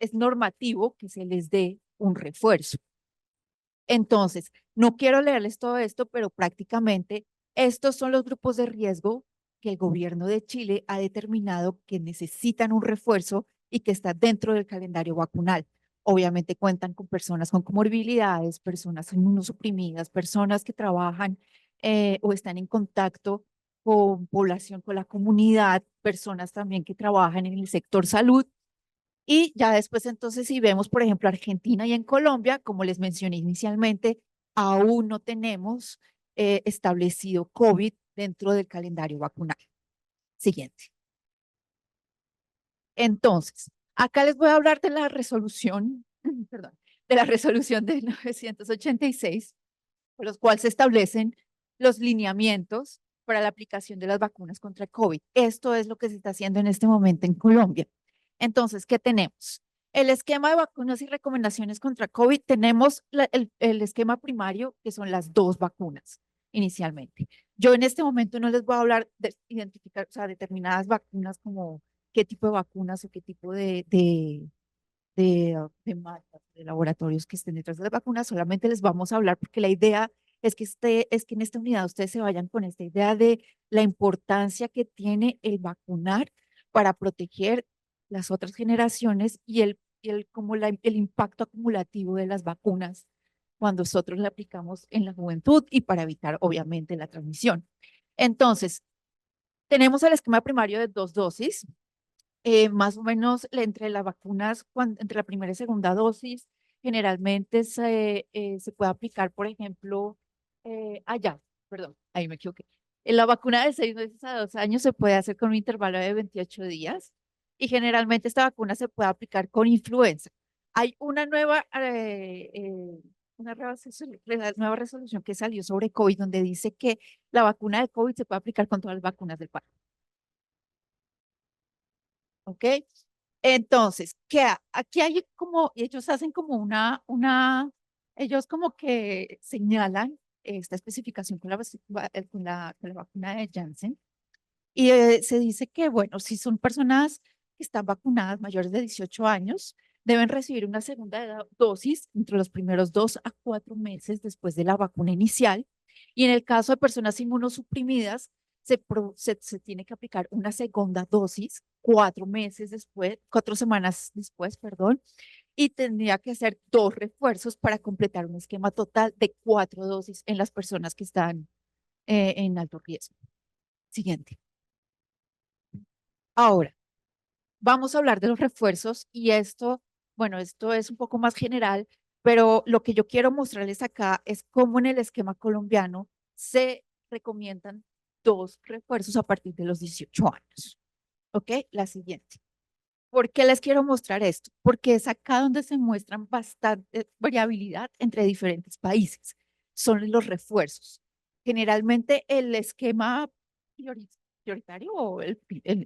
es normativo que se les dé un refuerzo. Entonces, no quiero leerles todo esto, pero prácticamente estos son los grupos de riesgo que el gobierno de Chile ha determinado que necesitan un refuerzo y que está dentro del calendario vacunal. Obviamente cuentan con personas con comorbilidades, personas inmunosuprimidas, personas que trabajan o están en contacto con población, con la comunidad, personas también que trabajan en el sector salud. Y ya después entonces si vemos, por ejemplo, Argentina y en Colombia, como les mencioné inicialmente, aún no tenemos establecido COVID dentro del calendario vacunal. Siguiente. Entonces, acá les voy a hablar de la resolución, perdón, de la resolución de 1986, por los cuales se establecen los lineamientos para la aplicación de las vacunas contra el COVID. Esto es lo que se está haciendo en este momento en Colombia. Entonces, ¿qué tenemos? El esquema de vacunas y recomendaciones contra COVID, tenemos el esquema primario, que son las 2 vacunas inicialmente. Yo en este momento no les voy a hablar de identificar, o sea, determinadas vacunas como qué tipo de vacunas o qué tipo de marcas, de laboratorios que estén detrás de las vacunas, solamente les vamos a hablar porque la idea es que en esta unidad ustedes se vayan con esta idea de la importancia que tiene el vacunar para proteger las otras generaciones y el impacto acumulativo de las vacunas cuando nosotros la aplicamos en la juventud y para evitar, obviamente, la transmisión. Entonces, tenemos el esquema primario de 2 dosis, más o menos entre las vacunas, entre la primera y segunda dosis, generalmente se puede aplicar, por ejemplo, perdón, ahí me equivoqué. En la vacuna de 6 meses a 2 años se puede hacer con un intervalo de 28 días y generalmente esta vacuna se puede aplicar con influenza. Hay una nueva resolución que salió sobre COVID donde dice que la vacuna de COVID se puede aplicar con todas las vacunas del país. ¿Ok? Entonces, aquí hay como, ellos hacen como ellos como que señalan esta especificación con la vacuna de Janssen y se dice que, bueno, si son personas que están vacunadas mayores de 18 años, deben recibir una segunda dosis entre los primeros 2 a 4 meses después de la vacuna inicial. Y en el caso de personas inmunosuprimidas, se tiene que aplicar una segunda dosis 4 semanas después, perdón, y tendría que hacer 2 refuerzos para completar un esquema total de 4 dosis en las personas que están en alto riesgo. Siguiente. Ahora, vamos a hablar de los refuerzos y bueno, esto es un poco más general, pero lo que yo quiero mostrarles acá es cómo en el esquema colombiano se recomiendan 2 refuerzos a partir de los 18 años. ¿Ok? La siguiente. ¿Por qué les quiero mostrar esto? Porque es acá donde se muestran bastante variabilidad entre diferentes países. Son los refuerzos. Generalmente el esquema prioritario o el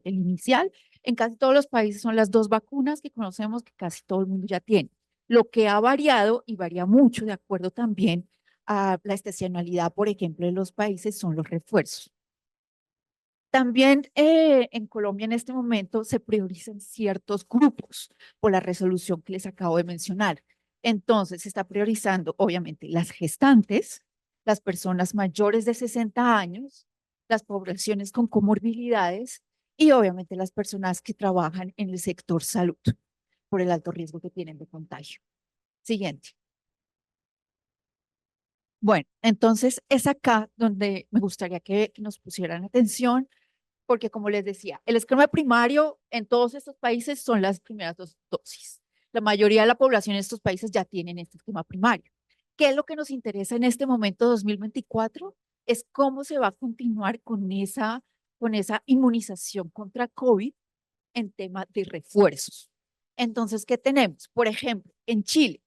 inicial en casi todos los países son las 2 vacunas que conocemos que casi todo el mundo ya tiene. Lo que ha variado y varía mucho de acuerdo también a la estacionalidad, por ejemplo, de los países son los refuerzos. También en Colombia en este momento se priorizan ciertos grupos por la resolución que les acabo de mencionar. Entonces se está priorizando obviamente las gestantes, las personas mayores de 60 años, las poblaciones con comorbilidades y obviamente las personas que trabajan en el sector salud por el alto riesgo que tienen de contagio. Siguiente. Bueno, entonces es acá donde me gustaría que nos pusieran atención porque como les decía, el esquema primario en todos estos países son las primeras 2 dosis. La mayoría de la población en estos países ya tienen este esquema primario. ¿Qué es lo que nos interesa en este momento 2024? Es cómo se va a continuar con esa inmunización contra COVID en tema de refuerzos. Entonces, ¿qué tenemos? Por ejemplo, en Chile.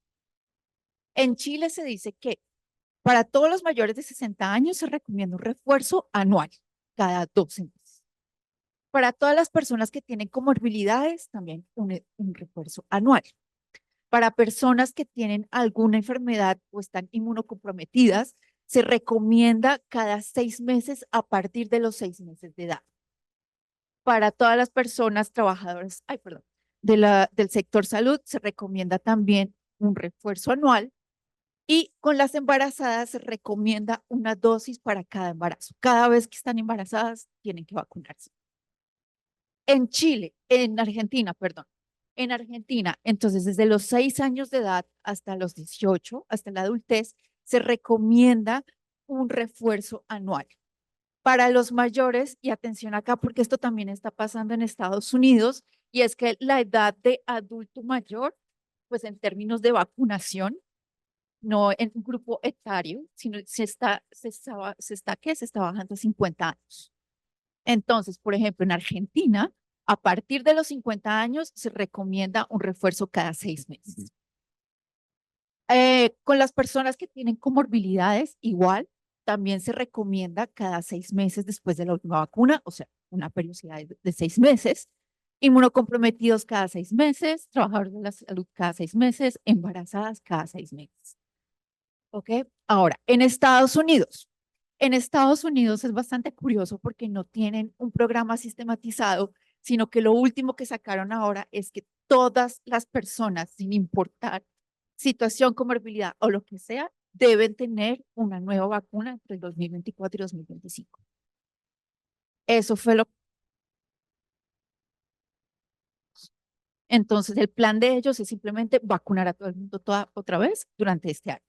En Chile se dice que para todos los mayores de 60 años se recomienda un refuerzo anual, cada 12 meses. Para todas las personas que tienen comorbilidades, también un refuerzo anual. Para personas que tienen alguna enfermedad o están inmunocomprometidas, se recomienda cada 6 meses a partir de los 6 meses de edad. Para todas las personas trabajadoras, del sector salud, se recomienda también un refuerzo anual. Y con las embarazadas se recomienda una dosis para cada embarazo. Cada vez que están embarazadas, tienen que vacunarse. En Argentina, entonces desde los 6 años de edad hasta los 18, hasta la adultez, se recomienda un refuerzo anual. Para los mayores, y atención acá porque esto también está pasando en Estados Unidos, y es que la edad de adulto mayor, pues en términos de vacunación, no en un grupo etario, sino se está bajando a 50 años. Entonces, por ejemplo, en Argentina, a partir de los 50 años se recomienda un refuerzo cada 6 meses. Con las personas que tienen comorbilidades, igual, también se recomienda cada 6 meses después de la última vacuna, o sea, una periodicidad de 6 meses. Inmunocomprometidos cada 6 meses, trabajadores de la salud cada 6 meses, embarazadas cada 6 meses. ¿Ok? Ahora, en Estados Unidos es bastante curioso porque no tienen un programa sistematizado, sino que lo último que sacaron ahora es que todas las personas, sin importar situación, comorbilidad o lo que sea, deben tener una nueva vacuna entre el 2024 y 2025. Eso fue lo. Entonces, el plan de ellos es simplemente vacunar a todo el mundo otra vez durante este año.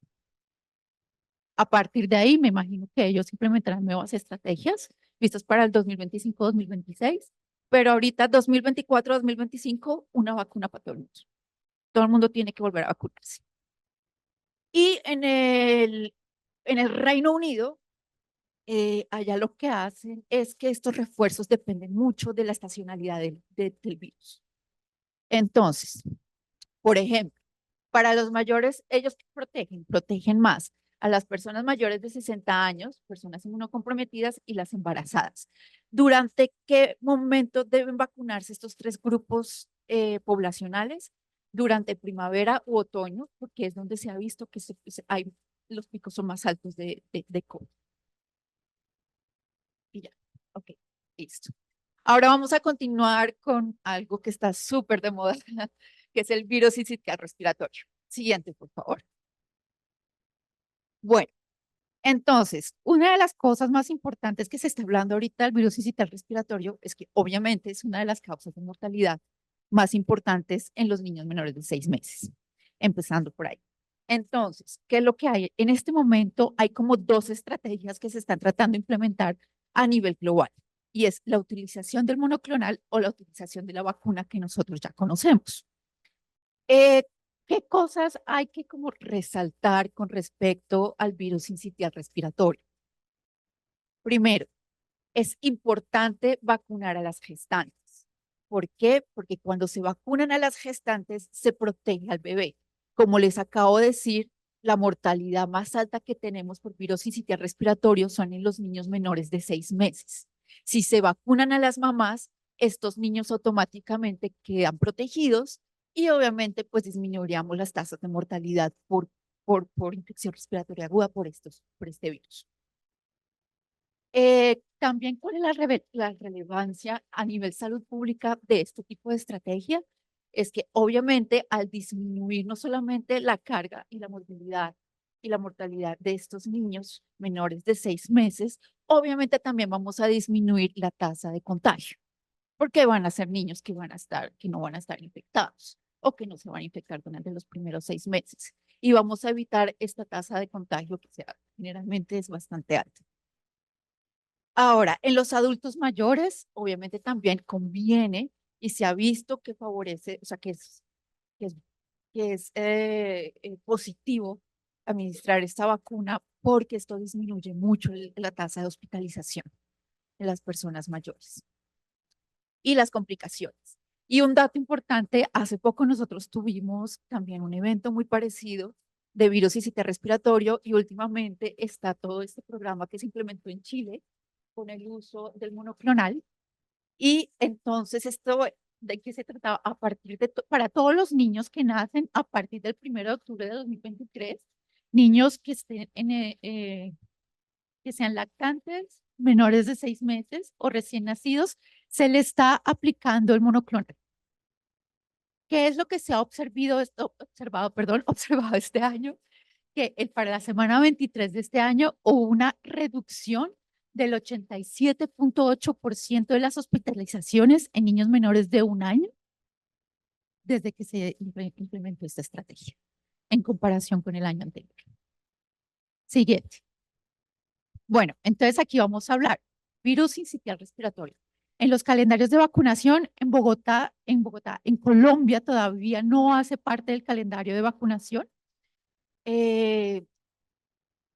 A partir de ahí, me imagino que ellos implementarán nuevas estrategias vistas para el 2025-2026, pero ahorita 2024-2025, una vacuna para todo el mundo. Todo el mundo tiene que volver a vacunarse. Y en el Reino Unido, allá lo que hacen es que estos refuerzos dependen mucho de la estacionalidad del virus. Entonces, por ejemplo, para los mayores, ellos protegen más a las personas mayores de 60 años, personas inmunocomprometidas y las embarazadas. ¿Durante qué momento deben vacunarse estos 3 grupos poblacionales? Durante primavera u otoño, porque es donde se ha visto que los picos son más altos de COVID. Y ya, ok, listo. Ahora vamos a continuar con algo que está súper de moda, que es el virus sincitial respiratorio. Siguiente, por favor. Bueno, entonces, una de las cosas más importantes que se está hablando ahorita del virus sincitial respiratorio es que obviamente es una de las causas de mortalidad más importantes en los niños menores de 6 meses, empezando por ahí. Entonces, ¿qué es lo que hay? En este momento hay como 2 estrategias que se están tratando de implementar a nivel global, y es la utilización del monoclonal o la utilización de la vacuna que nosotros ya conocemos. ¿Qué cosas hay que como resaltar con respecto al virus sincitial respiratorio? Primero, es importante vacunar a las gestantes. ¿Por qué? Porque cuando se vacunan a las gestantes, se protege al bebé. Como les acabo de decir, la mortalidad más alta que tenemos por virus sincitial respiratorio son en los niños menores de 6 meses. Si se vacunan a las mamás, estos niños automáticamente quedan protegidos y obviamente pues disminuiríamos las tasas de mortalidad por infección respiratoria aguda por este virus. También, ¿cuál es la relevancia a nivel salud pública de este tipo de estrategia? Es que obviamente al disminuir no solamente la carga y la morbilidad y la mortalidad de estos niños menores de 6 meses, obviamente también vamos a disminuir la tasa de contagio, porque van a ser niños que no van a estar infectados o que no se van a infectar durante los primeros 6 meses. Y vamos a evitar esta tasa de contagio que generalmente es bastante alta. Ahora, en los adultos mayores, obviamente también conviene y se ha visto que favorece, o sea, que es positivo administrar esta vacuna porque esto disminuye mucho la tasa de hospitalización de las personas mayores y las complicaciones. Y un dato importante, hace poco nosotros tuvimos también un evento muy parecido de virus sincitial respiratorio y últimamente está todo este programa que se implementó en Chile con el uso del monoclonal. Y entonces esto, ¿de qué se trataba? A partir de, para todos los niños que nacen a partir del 1 de octubre de 2023, niños que estén que sean lactantes, menores de 6 meses o recién nacidos, se le está aplicando el monoclonal. ¿Qué es lo que se ha observado este año? Que para la semana 23 de este año hubo una reducción del 87.8% de las hospitalizaciones en niños menores de 1 año desde que se implementó esta estrategia en comparación con el año anterior. Siguiente. Bueno, entonces aquí vamos a hablar virus sincitial respiratorio. En los calendarios de vacunación en Bogotá, en Colombia todavía no hace parte del calendario de vacunación.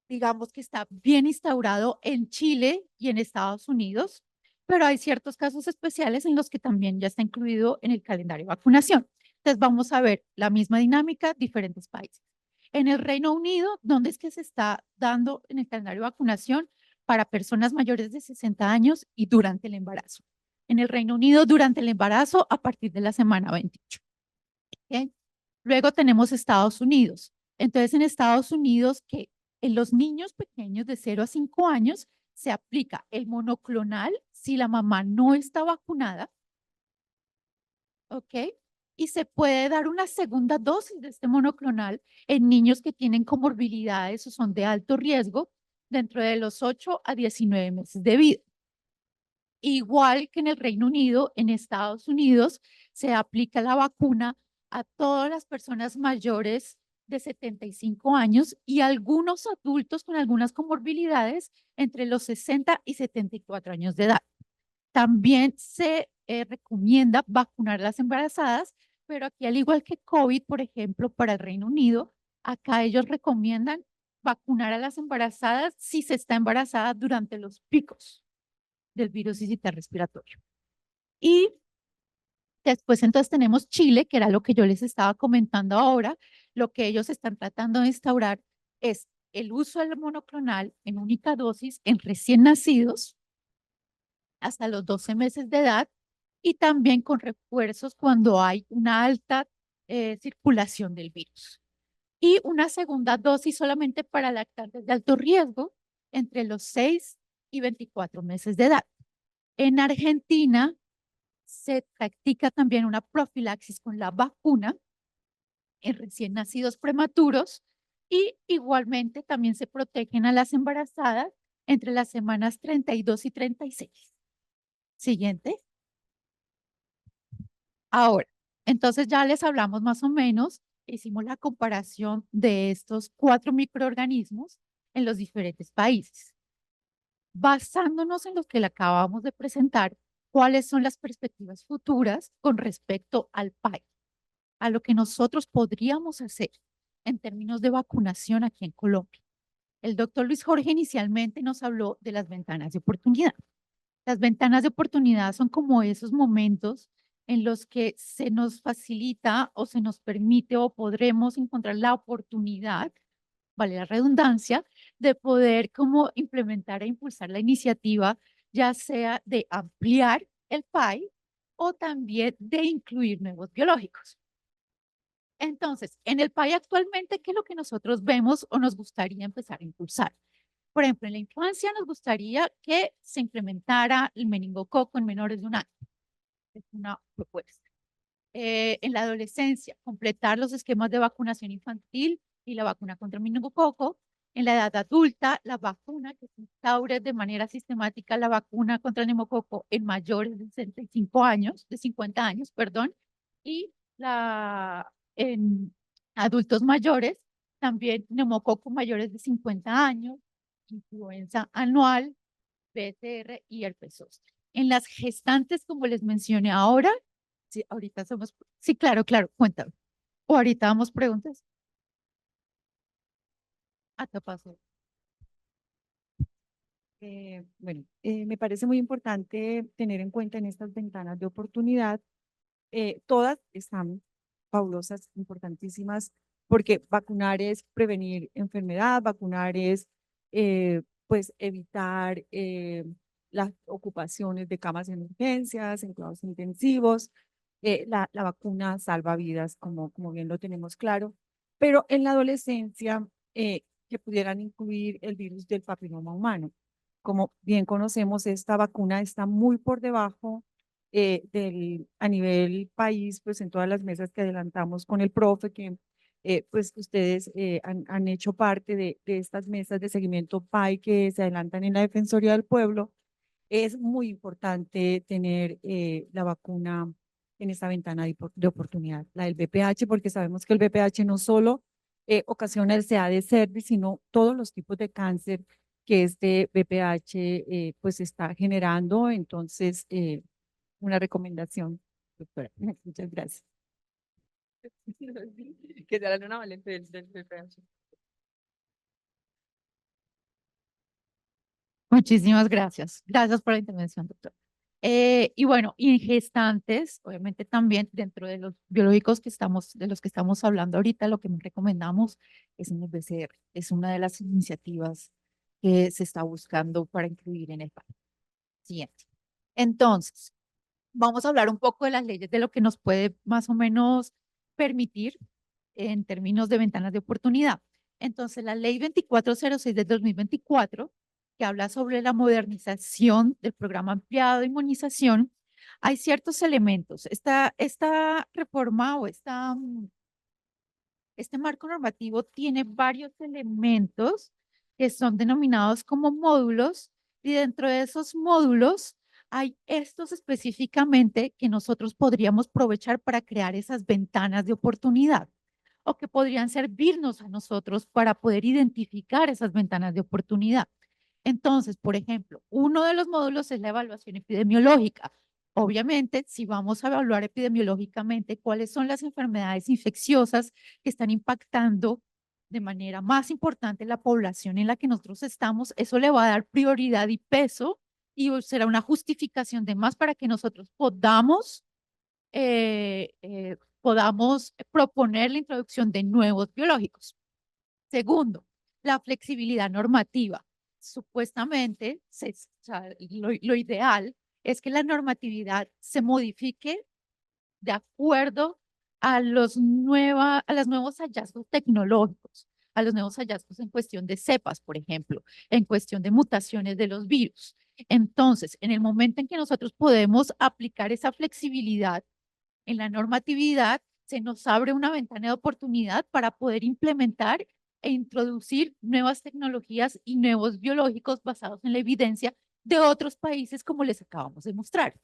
Digamos que está bien instaurado en Chile y en Estados Unidos, pero hay ciertos casos especiales en los que también ya está incluido en el calendario de vacunación. Entonces vamos a ver la misma dinámica, diferentes países. En el Reino Unido, ¿dónde es que se está dando en el calendario de vacunación? Para personas mayores de 60 años y durante el embarazo. En el Reino Unido durante el embarazo a partir de la semana 28. ¿Ok? Luego tenemos Estados Unidos. Entonces, en Estados Unidos, que en los niños pequeños de 0 a 5 años se aplica el monoclonal si la mamá no está vacunada, ¿ok? Y se puede dar una segunda dosis de este monoclonal en niños que tienen comorbilidades o son de alto riesgo dentro de los 8 a 19 meses de vida. Igual que en el Reino Unido, en Estados Unidos se aplica la vacuna a todas las personas mayores de 75 años y algunos adultos con algunas comorbilidades entre los 60 y 74 años de edad. También se recomienda vacunar a las embarazadas, pero aquí al igual que COVID, por ejemplo, para el Reino Unido, acá ellos recomiendan vacunar a las embarazadas si se está embarazada durante los picos del virus sincitial respiratorio. Y después entonces tenemos Chile, que era lo que yo les estaba comentando ahora. Lo que ellos están tratando de instaurar es el uso del monoclonal en única dosis en recién nacidos hasta los 12 meses de edad y también con refuerzos cuando hay una alta circulación del virus. Y una segunda dosis solamente para lactantes de alto riesgo entre los 6 y 24 meses de edad. En Argentina se practica también una profilaxis con la vacuna en recién nacidos prematuros y igualmente también se protegen a las embarazadas entre las semanas 32 y 36. Siguiente. Ahora, entonces ya les hablamos más o menos, hicimos la comparación de estos 4 microorganismos en los diferentes países. Basándonos en lo que le acabamos de presentar, ¿cuáles son las perspectivas futuras con respecto al PAI? A lo que nosotros podríamos hacer en términos de vacunación aquí en Colombia. El doctor Luis Jorge inicialmente nos habló de las ventanas de oportunidad. Las ventanas de oportunidad son como esos momentos en los que se nos facilita o se nos permite o podremos encontrar la oportunidad, vale la redundancia, de poder como implementar e impulsar la iniciativa, ya sea de ampliar el PAI o también de incluir nuevos biológicos. Entonces, en el PAI actualmente, ¿qué es lo que nosotros vemos o nos gustaría empezar a impulsar? Por ejemplo, en la infancia nos gustaría que se implementara el meningococo en menores de un año. Es una propuesta. En la adolescencia, completar los esquemas de vacunación infantil y la vacuna contra el meningococo. En la edad adulta, la vacuna que se instaure de manera sistemática la vacuna contra el neumococo en mayores de 65 años, de 50 años, perdón, y en adultos mayores, también neumococo mayores de 50 años, influenza anual, PCR y herpes zóster. En las gestantes, como les mencioné ahora, sí, ahorita somos, sí, claro, cuéntame. O ahorita damos preguntas. A tu paso. Me parece muy importante tener en cuenta en estas ventanas de oportunidad, todas están fabulosas, importantísimas, porque vacunar es prevenir enfermedad, vacunar es pues evitar las ocupaciones de camas de emergencias, en cuidados intensivos. La vacuna salva vidas, como bien lo tenemos claro, pero en la adolescencia que pudieran incluir el virus del papiloma humano. Como bien conocemos, esta vacuna está muy por debajo a nivel país, pues en todas las mesas que adelantamos con el profe, que pues ustedes han hecho parte de estas mesas de seguimiento PAI que se adelantan en la Defensoría del Pueblo. Es muy importante tener la vacuna en esta ventana de oportunidad, la del VPH, porque sabemos que el VPH no solo ocasiona el CA de cervix, sino todos los tipos de cáncer que este VPH pues está generando. Entonces, una recomendación, doctora. Muchas gracias. Que sea la luna valente del PPH. Muchísimas gracias. Gracias por la intervención, doctor. Y bueno, y en gestantes, obviamente también dentro de los biológicos de los que estamos hablando ahorita, lo que nos recomendamos es un BCR. Es una de las iniciativas que se está buscando para incluir en el PAN. Siguiente. Entonces, vamos a hablar un poco de las leyes, de lo que nos puede más o menos permitir en términos de ventanas de oportunidad. Entonces, la ley 2406 del 2024, que habla sobre la modernización del programa ampliado de inmunización, hay ciertos elementos. Esta reforma o este marco normativo tiene varios elementos que son denominados como módulos, y dentro de esos módulos hay estos específicamente que nosotros podríamos aprovechar para crear esas ventanas de oportunidad, o que podrían servirnos a nosotros para poder identificar esas ventanas de oportunidad. Entonces, por ejemplo, uno de los módulos es la evaluación epidemiológica. Obviamente, si vamos a evaluar epidemiológicamente cuáles son las enfermedades infecciosas que están impactando de manera más importante la población en la que nosotros estamos, eso le va a dar prioridad y peso, y será una justificación de más para que nosotros podamos proponer la introducción de nuevos biológicos. Segundo, la flexibilidad normativa. Supuestamente, o sea, lo ideal es que la normatividad se modifique de acuerdo a los nuevos hallazgos tecnológicos, a los nuevos hallazgos en cuestión de cepas, por ejemplo, en cuestión de mutaciones de los virus. Entonces, en el momento en que nosotros podemos aplicar esa flexibilidad en la normatividad, se nos abre una ventana de oportunidad para poder implementar e introducir nuevas tecnologías y nuevos biológicos basados en la evidencia de otros países, como les acabamos de mostrar.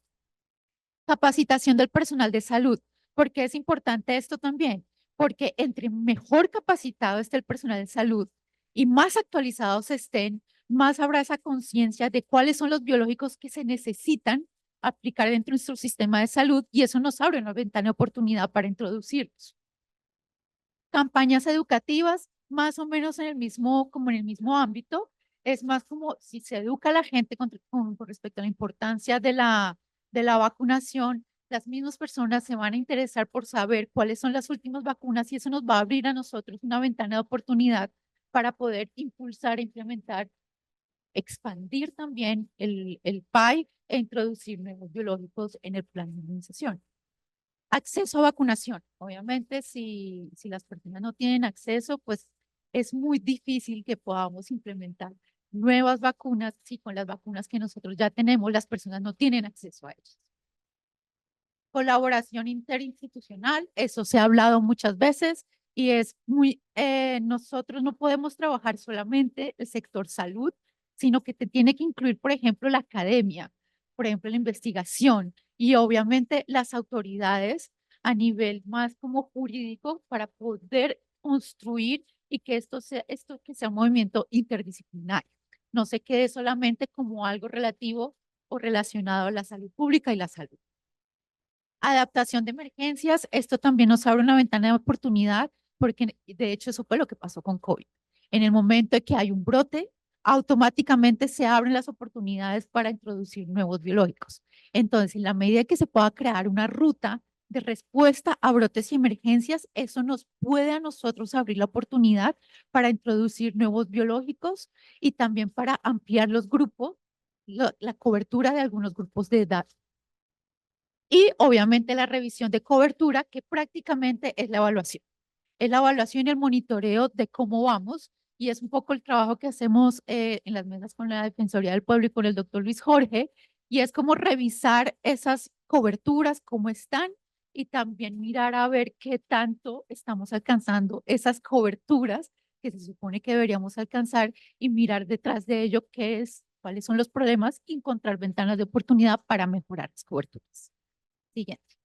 Capacitación del personal de salud. ¿Por qué es importante esto también? Porque entre mejor capacitado esté el personal de salud y más actualizados estén, más habrá esa conciencia de cuáles son los biológicos que se necesitan aplicar dentro de nuestro sistema de salud, y eso nos abre una ventana de oportunidad para introducirlos. Campañas educativas, más o menos como en el mismo ámbito, es más como si se educa a la gente con respecto a la importancia de la vacunación, las mismas personas se van a interesar por saber cuáles son las últimas vacunas, y eso nos va a abrir a nosotros una ventana de oportunidad para poder impulsar e implementar, expandir también el PAI e introducir nuevos biológicos en el plan de inmunización. Acceso a vacunación. Obviamente, si las personas no tienen acceso, pues es muy difícil que podamos implementar nuevas vacunas si con las vacunas que nosotros ya tenemos las personas no tienen acceso a ellas. Colaboración interinstitucional, eso se ha hablado muchas veces y es nosotros no podemos trabajar solamente el sector salud, sino que te tiene que incluir, por ejemplo, la academia, por ejemplo, la investigación y obviamente las autoridades a nivel más como jurídico, para poder construir y que esto sea un movimiento interdisciplinario. No se quede solamente como algo relativo o relacionado a la salud pública y la salud. Adaptación de emergencias, esto también nos abre una ventana de oportunidad, porque de hecho eso fue lo que pasó con COVID. En el momento en que hay un brote, automáticamente se abren las oportunidades para introducir nuevos biológicos. Entonces, en la medida que se pueda crear una ruta de respuesta a brotes y emergencias, eso nos puede a nosotros abrir la oportunidad para introducir nuevos biológicos y también para ampliar los grupos, la cobertura de algunos grupos de edad. Y obviamente la revisión de cobertura, que prácticamente es la evaluación. Es la evaluación y el monitoreo de cómo vamos, y es un poco el trabajo que hacemos en las mesas con la Defensoría del Pueblo y con el doctor Luis Jorge, y es como revisar esas coberturas, cómo están, y también mirar a ver qué tanto estamos alcanzando esas coberturas que se supone que deberíamos alcanzar, y mirar detrás de ello cuáles son los problemas, y encontrar ventanas de oportunidad para mejorar las coberturas. Siguiente.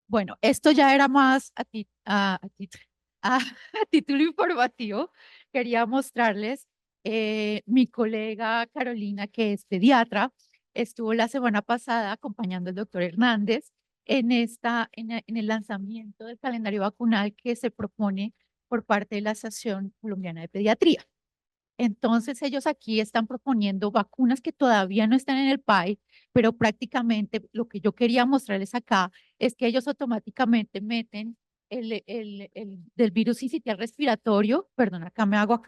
Bueno, esto ya era más a título informativo. Quería mostrarles, mi colega Carolina, que es pediatra, estuvo la semana pasada acompañando al doctor Hernández en el lanzamiento del calendario vacunal que se propone por parte de la Asociación Colombiana de Pediatría. Entonces, ellos aquí están proponiendo vacunas que todavía no están en el PAI, pero prácticamente lo que yo quería mostrarles acá es que ellos automáticamente meten del virus sincitial respiratorio, perdón, acá me hago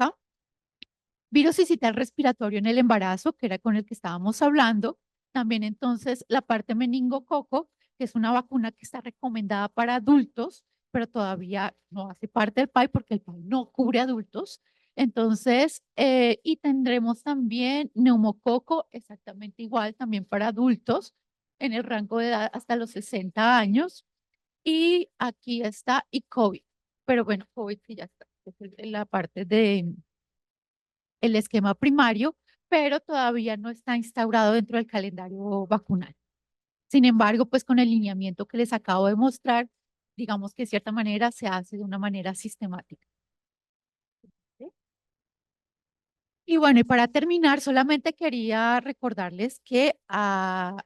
virus sincitial respiratorio en el embarazo, que era con el que estábamos hablando. también entonces la parte meningococo, que es una vacuna que está recomendada para adultos, pero todavía no hace parte del PAI porque el PAI no cubre adultos. Entonces, y tendremos también neumococo, exactamente igual, también para adultos, en el rango de edad hasta los 60 años. Y aquí está y COVID. Pero bueno, COVID que ya está, es la parte de el esquema primario, pero todavía no está instaurado dentro del calendario vacunal. Sin embargo, pues con el lineamiento que les acabo de mostrar, digamos que de cierta manera se hace de una manera sistemática. Y bueno, y para terminar, solamente quería recordarles que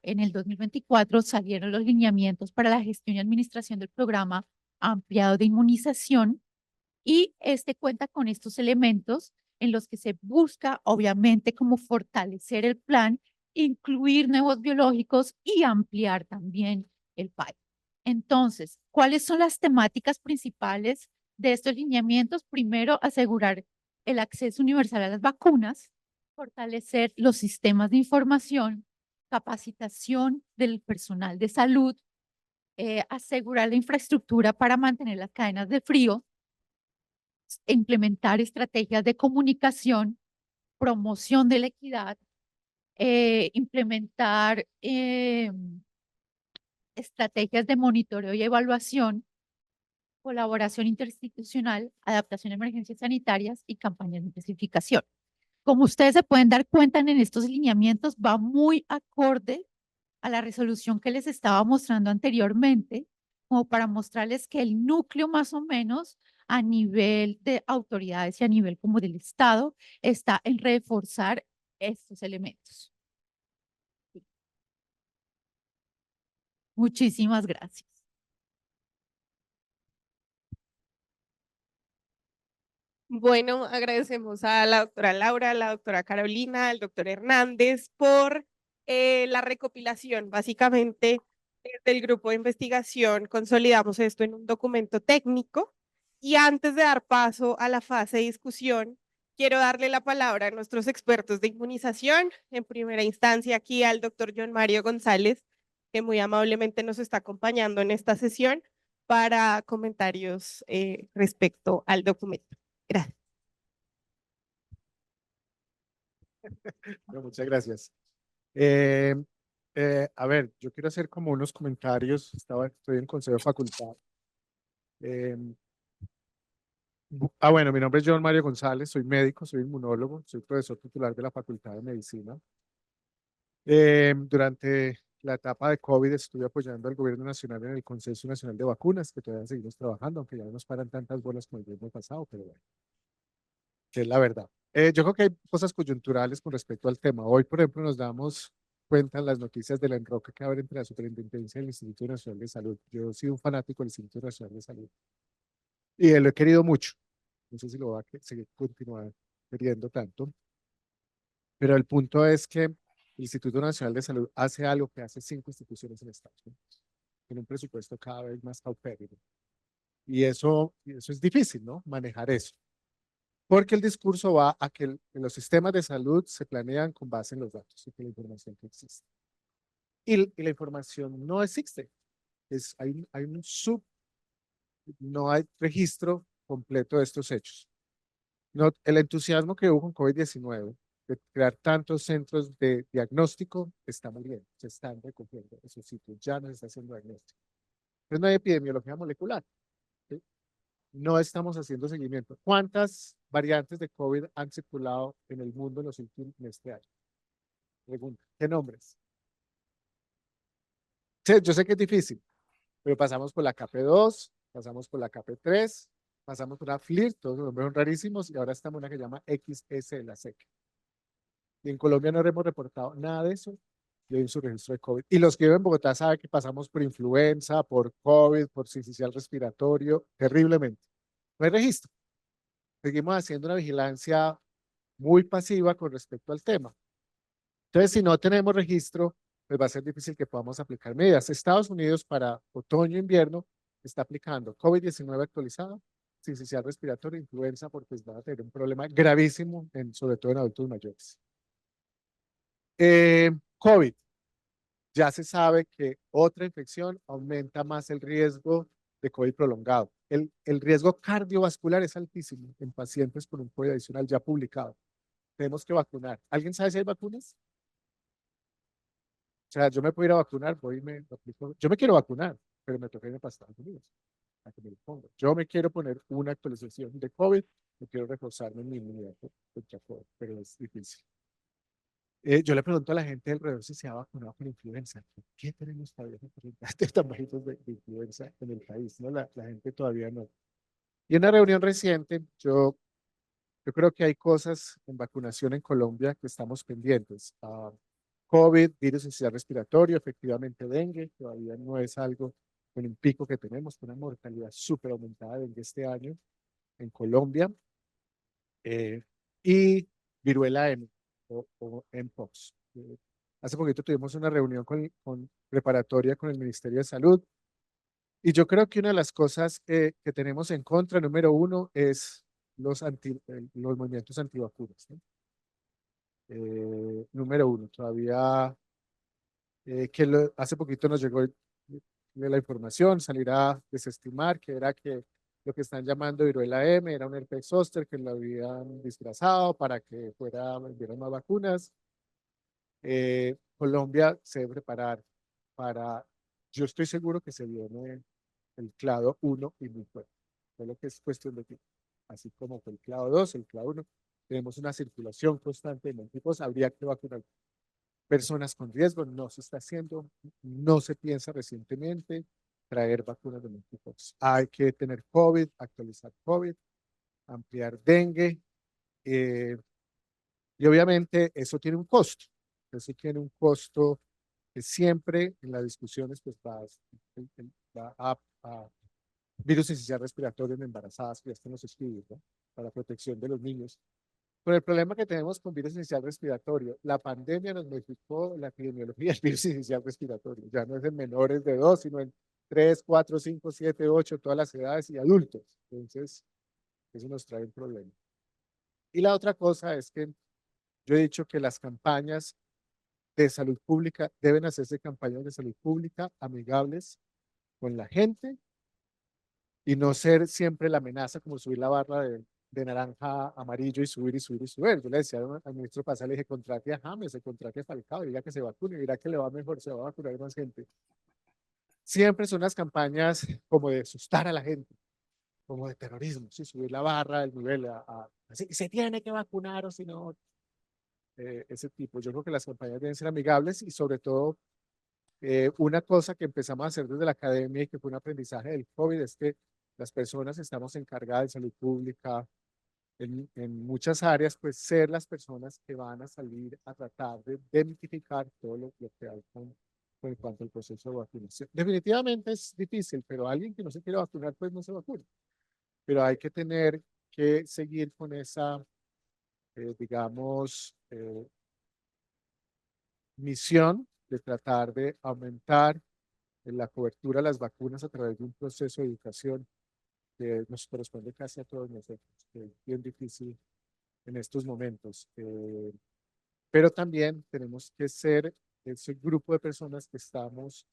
en el 2024 salieron los lineamientos para la gestión y administración del programa ampliado de inmunización y este cuenta con estos elementos en los que se busca, obviamente, como fortalecer el plan, incluir nuevos biológicos y ampliar también el PAI. Entonces, ¿cuáles son las temáticas principales de estos lineamientos? Primero, asegurar el acceso universal a las vacunas, fortalecer los sistemas de información, capacitación del personal de salud, asegurar la infraestructura para mantener las cadenas de frío, implementar estrategias de comunicación, promoción de la equidad, implementar estrategias de monitoreo y evaluación, colaboración interinstitucional, adaptación a emergencias sanitarias y campañas de intensificación. Como ustedes se pueden dar cuenta en estos lineamientos, va muy acorde a la resolución que les estaba mostrando anteriormente, como para mostrarles que el núcleo más o menos a nivel de autoridades y a nivel como del Estado está en reforzar estos elementos. Muchísimas gracias. Bueno, agradecemos a la doctora Laura, a la doctora Carolina, al doctor Hernández por la recopilación. Básicamente, desde el grupo de investigación consolidamos esto en un documento técnico y antes de dar paso a la fase de discusión, quiero darle la palabra a nuestros expertos de inmunización. En primera instancia, aquí al doctor John Mario González, que muy amablemente nos está acompañando en esta sesión para comentarios respecto al documento. Gracias. Bueno, muchas gracias. A ver, yo quiero hacer como unos comentarios. Estoy en consejo de facultad. Bueno, mi nombre es John Mario González, soy médico, soy inmunólogo, soy profesor titular de la Facultad de Medicina. Durante la etapa de COVID estuve apoyando al gobierno nacional en el Consenso Nacional de Vacunas, que todavía seguimos trabajando, aunque ya no nos paran tantas bolas como el año pasado, pero bueno, que es la verdad. Yo creo que hay cosas coyunturales con respecto al tema. Hoy, por ejemplo, nos damos cuenta en las noticias de la enroque que va a haber entre la Superintendencia y el Instituto Nacional de Salud. Yo he sido un fanático del Instituto Nacional de Salud y lo he querido mucho. No sé si lo va a seguir continuar queriendo tanto, pero el punto es que el Instituto Nacional de Salud hace algo que hace 5 instituciones en Estados Unidos, con un presupuesto cada vez más paupérrimo. Y eso es difícil, ¿no? Manejar eso. Porque el discurso va a que los sistemas de salud se planean con base en los datos y que la información que existe. Y la información no existe. No hay registro completo de estos hechos. No, el entusiasmo que hubo con COVID-19 de crear tantos centros de diagnóstico está muriendo, se están recogiendo esos sitios, ya no se está haciendo diagnóstico. Entonces no hay epidemiología molecular, ¿sí? No estamos haciendo seguimiento. ¿Cuántas variantes de COVID han circulado en el mundo en este año? Pregunta, ¿qué nombres? Sí, yo sé que es difícil, pero pasamos por la KP2, pasamos por la KP3, pasamos por la FLIR, todos los nombres son rarísimos, y ahora estamos en una que se llama XS de la SEC. Y en Colombia no hemos reportado nada de eso, y hay su registro de COVID. Y los que viven en Bogotá saben que pasamos por influenza, por COVID, por sincicial respiratorio, terriblemente. No hay registro. Seguimos haciendo una vigilancia muy pasiva con respecto al tema. Entonces, si no tenemos registro, pues va a ser difícil que podamos aplicar medidas. Estados Unidos para otoño e invierno está aplicando COVID-19 actualizado, sincicial respiratorio, influenza, porque van a tener un problema gravísimo, sobre todo en adultos mayores. COVID. ya se sabe que otra infección aumenta más el riesgo de COVID prolongado. El riesgo cardiovascular es altísimo en pacientes con un COVID adicional ya publicado. Tenemos que vacunar. ¿Alguien sabe si hay vacunas? O sea, yo me puedo ir a vacunar, voy y me lo aplico. Yo me quiero vacunar, pero me toca irme para Estados Unidos a que me lo ponga. Yo me quiero poner una actualización de COVID, me quiero reforzarme en mi inmunidad contra COVID, pero es difícil. Yo le pregunto a la gente alrededor si se ha vacunado con influenza. ¿Por qué tenemos todavía tan bajitos de influenza en el país? ¿No? La gente todavía no. Y en una reunión reciente, yo creo que hay cosas en vacunación en Colombia que estamos pendientes. COVID, virus sincicial respiratorio, efectivamente dengue, todavía no es algo con un pico que tenemos, con una mortalidad súper aumentada de dengue este año en Colombia. Y viruela M o Mpox. Hace poquito tuvimos una reunión con preparatoria con el Ministerio de Salud y yo creo que una de las cosas que tenemos en contra, número uno, es los movimientos antivacunas, ¿no? Número uno, todavía hace poquito nos llegó la información, salir a desestimar que era que lo que están llamando viruela M era un herpes zóster que lo habían disfrazado para que vendieran más vacunas. Colombia se debe preparar para, yo estoy seguro que se viene el clado 1 y muy fuerte, solo que es cuestión de tiempo. Así como fue el clado 2, el clado 1, tenemos una circulación constante de monkeypox, habría que vacunar personas con riesgo, no se está haciendo, no se piensa recientemente traer vacunas de monkeypox. Hay que tener COVID, actualizar COVID, ampliar dengue, y obviamente eso tiene un costo. Eso tiene un costo que siempre en las discusiones pues va a virus sincicial respiratorio en embarazadas, que ya están los estudios, ¿no? Para protección de los niños. Pero el problema que tenemos con virus sincicial respiratorio, la pandemia nos modificó la epidemiología del virus sincicial respiratorio. Ya no es en menores de 2, sino en 3, 4, 5, 7, 8, todas las edades y adultos. Entonces, eso nos trae un problema. Y la otra cosa es que yo he dicho que las campañas de salud pública deben hacerse campañas de salud pública amigables con la gente y no ser siempre la amenaza como subir la barra de naranja a amarillo y subir y subir y subir. Yo le decía al ministro Paz, le dije, contrate a James, contrate a Falcao, diga que se vacune, dirá que le va mejor, se va a vacunar más gente. Siempre son las campañas como de asustar a la gente, como de terrorismo, ¿sí? Subir la barra, el nivel, así, se tiene que vacunar o si no, ese tipo. Yo creo que las campañas deben ser amigables y sobre todo una cosa que empezamos a hacer desde la academia y que fue un aprendizaje del COVID es que las personas estamos encargadas de salud pública en muchas áreas, pues ser las personas que van a salir a tratar de demitificar todo lo que hay con cuanto al proceso de vacunación. Definitivamente es difícil, pero alguien que no se quiere vacunar, pues no se vacuna. Pero hay que tener que seguir con esa, digamos, misión de tratar de aumentar la cobertura de las vacunas a través de un proceso de educación que nos corresponde casi a todos nosotros, que es bien difícil en estos momentos. Pero también tenemos que ser ese grupo de personas que estamos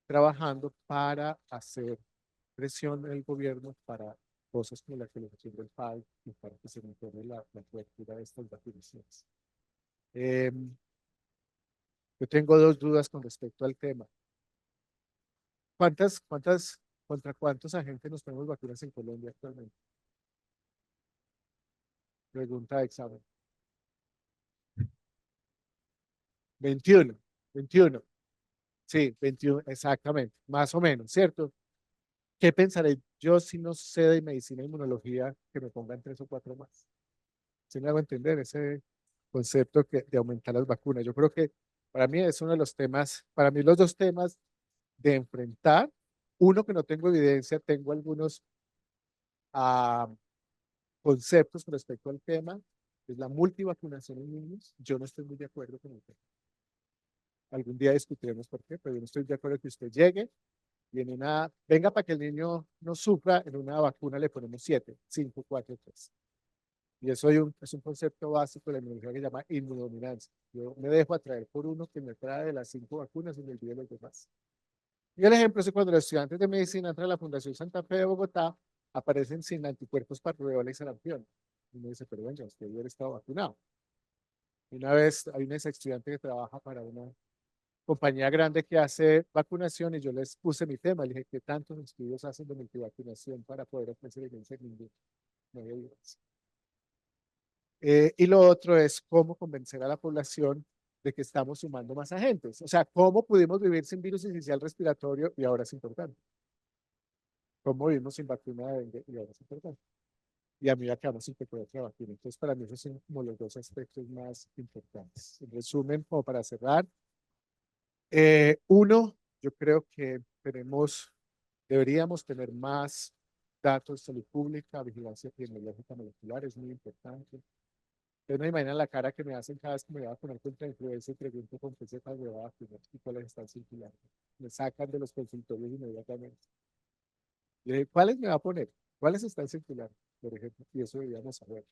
trabajando para hacer presión en el gobierno para cosas como la actualización del PAI y para que se mejore la cobertura de estas vacunaciones. Yo tengo dos dudas con respecto al tema. ¿Contra cuántos agentes nos ponemos vacunas en Colombia actualmente? Pregunta de examen. 21, 21. Sí, 21, exactamente, más o menos, ¿cierto? ¿Qué pensaré yo si no sé de medicina e inmunología que me pongan 3 o 4 más? ¿Sí me hago entender ese concepto de aumentar las vacunas? Yo creo que para mí es uno de los temas, para mí los dos temas de enfrentar, uno que no tengo evidencia, tengo algunos conceptos con respecto al tema, es la multivacunación en niños. Yo no estoy muy de acuerdo con el tema. Algún día discutiremos por qué, pero yo no estoy de acuerdo que usted llegue y venga para que el niño no sufra, en una vacuna le ponemos 7, 5, 4, 3. Y eso es un concepto básico de la inmunología que se llama inmunodominancia. Yo me dejo atraer por uno que me trae de las 5 vacunas y me olvido de los demás. Y el ejemplo es que cuando los estudiantes de medicina entran a la Fundación Santa Fe de Bogotá, aparecen sin anticuerpos para rubéola y sarampión. Y uno dice, pero bueno, usted debe haber estado vacunado. Una vez hay una estudiante que trabaja para una compañía grande que hace vacunación y yo les puse mi tema, le dije, ¿qué tantos estudios hacen de multivacunación para poder ofrecer evidencia en ningún? No hay evidencia. Y lo otro es cómo convencer a la población de que estamos sumando más agentes. O sea, cómo pudimos vivir sin virus inicial respiratorio y ahora es importante. Cómo vivimos sin vacuna de dengue y ahora es importante. Y a medida que vamos incorporando otra vacuna. Entonces, para mí esos son como los dos aspectos más importantes. En resumen, como para cerrar, uno, yo creo que deberíamos tener más datos de salud pública, vigilancia epidemiológica molecular, es muy importante. Ustedes no imaginan la cara que me hacen cada vez que me voy a poner contra influenza y pregunto con qué cepas me voy a vacunar y cuáles están circulando. Me sacan de los consultorios inmediatamente. Le dije, ¿cuáles me va a poner? ¿Cuáles están circulando? Por ejemplo, y eso deberíamos saber.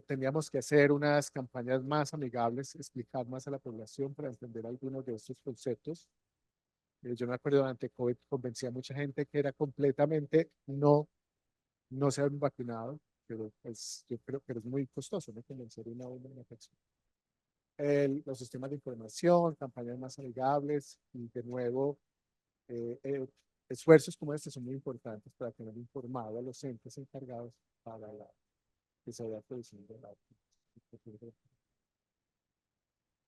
Teníamos que hacer unas campañas más amigables, explicar más a la población para entender algunos de estos conceptos. Yo me acuerdo durante COVID convencí a mucha gente que era completamente no se han vacunado, pero pues, yo creo que es muy costoso, ¿no? Convencer una persona. Los sistemas de información, campañas más amigables y de nuevo, esfuerzos como este son muy importantes para tener informado a los entes encargados para que se vaya produciendo la.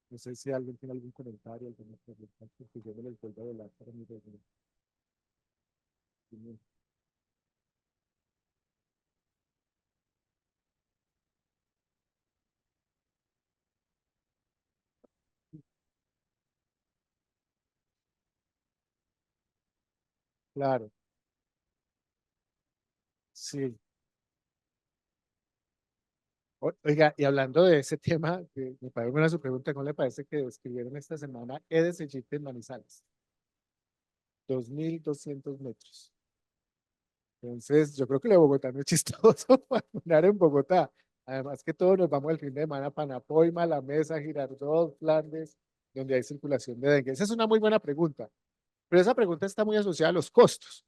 No sé si alguien tiene algún comentario, alguna pregunta, porque yo me les vuelvo a hablar para mi reunión. Claro, sí. Oiga, y hablando de ese tema, me parece buena su pregunta, ¿cómo le parece que describieron esta semana Edes Egipto en Manizales? 2.200 metros. Entonces, yo creo que lo de Bogotá no es chistoso vacunar en Bogotá. Además que todos nos vamos el fin de semana a Panapoima, La Mesa, Girardot, Flandes, donde hay circulación de dengue. Esa es una muy buena pregunta, pero esa pregunta está muy asociada a los costos.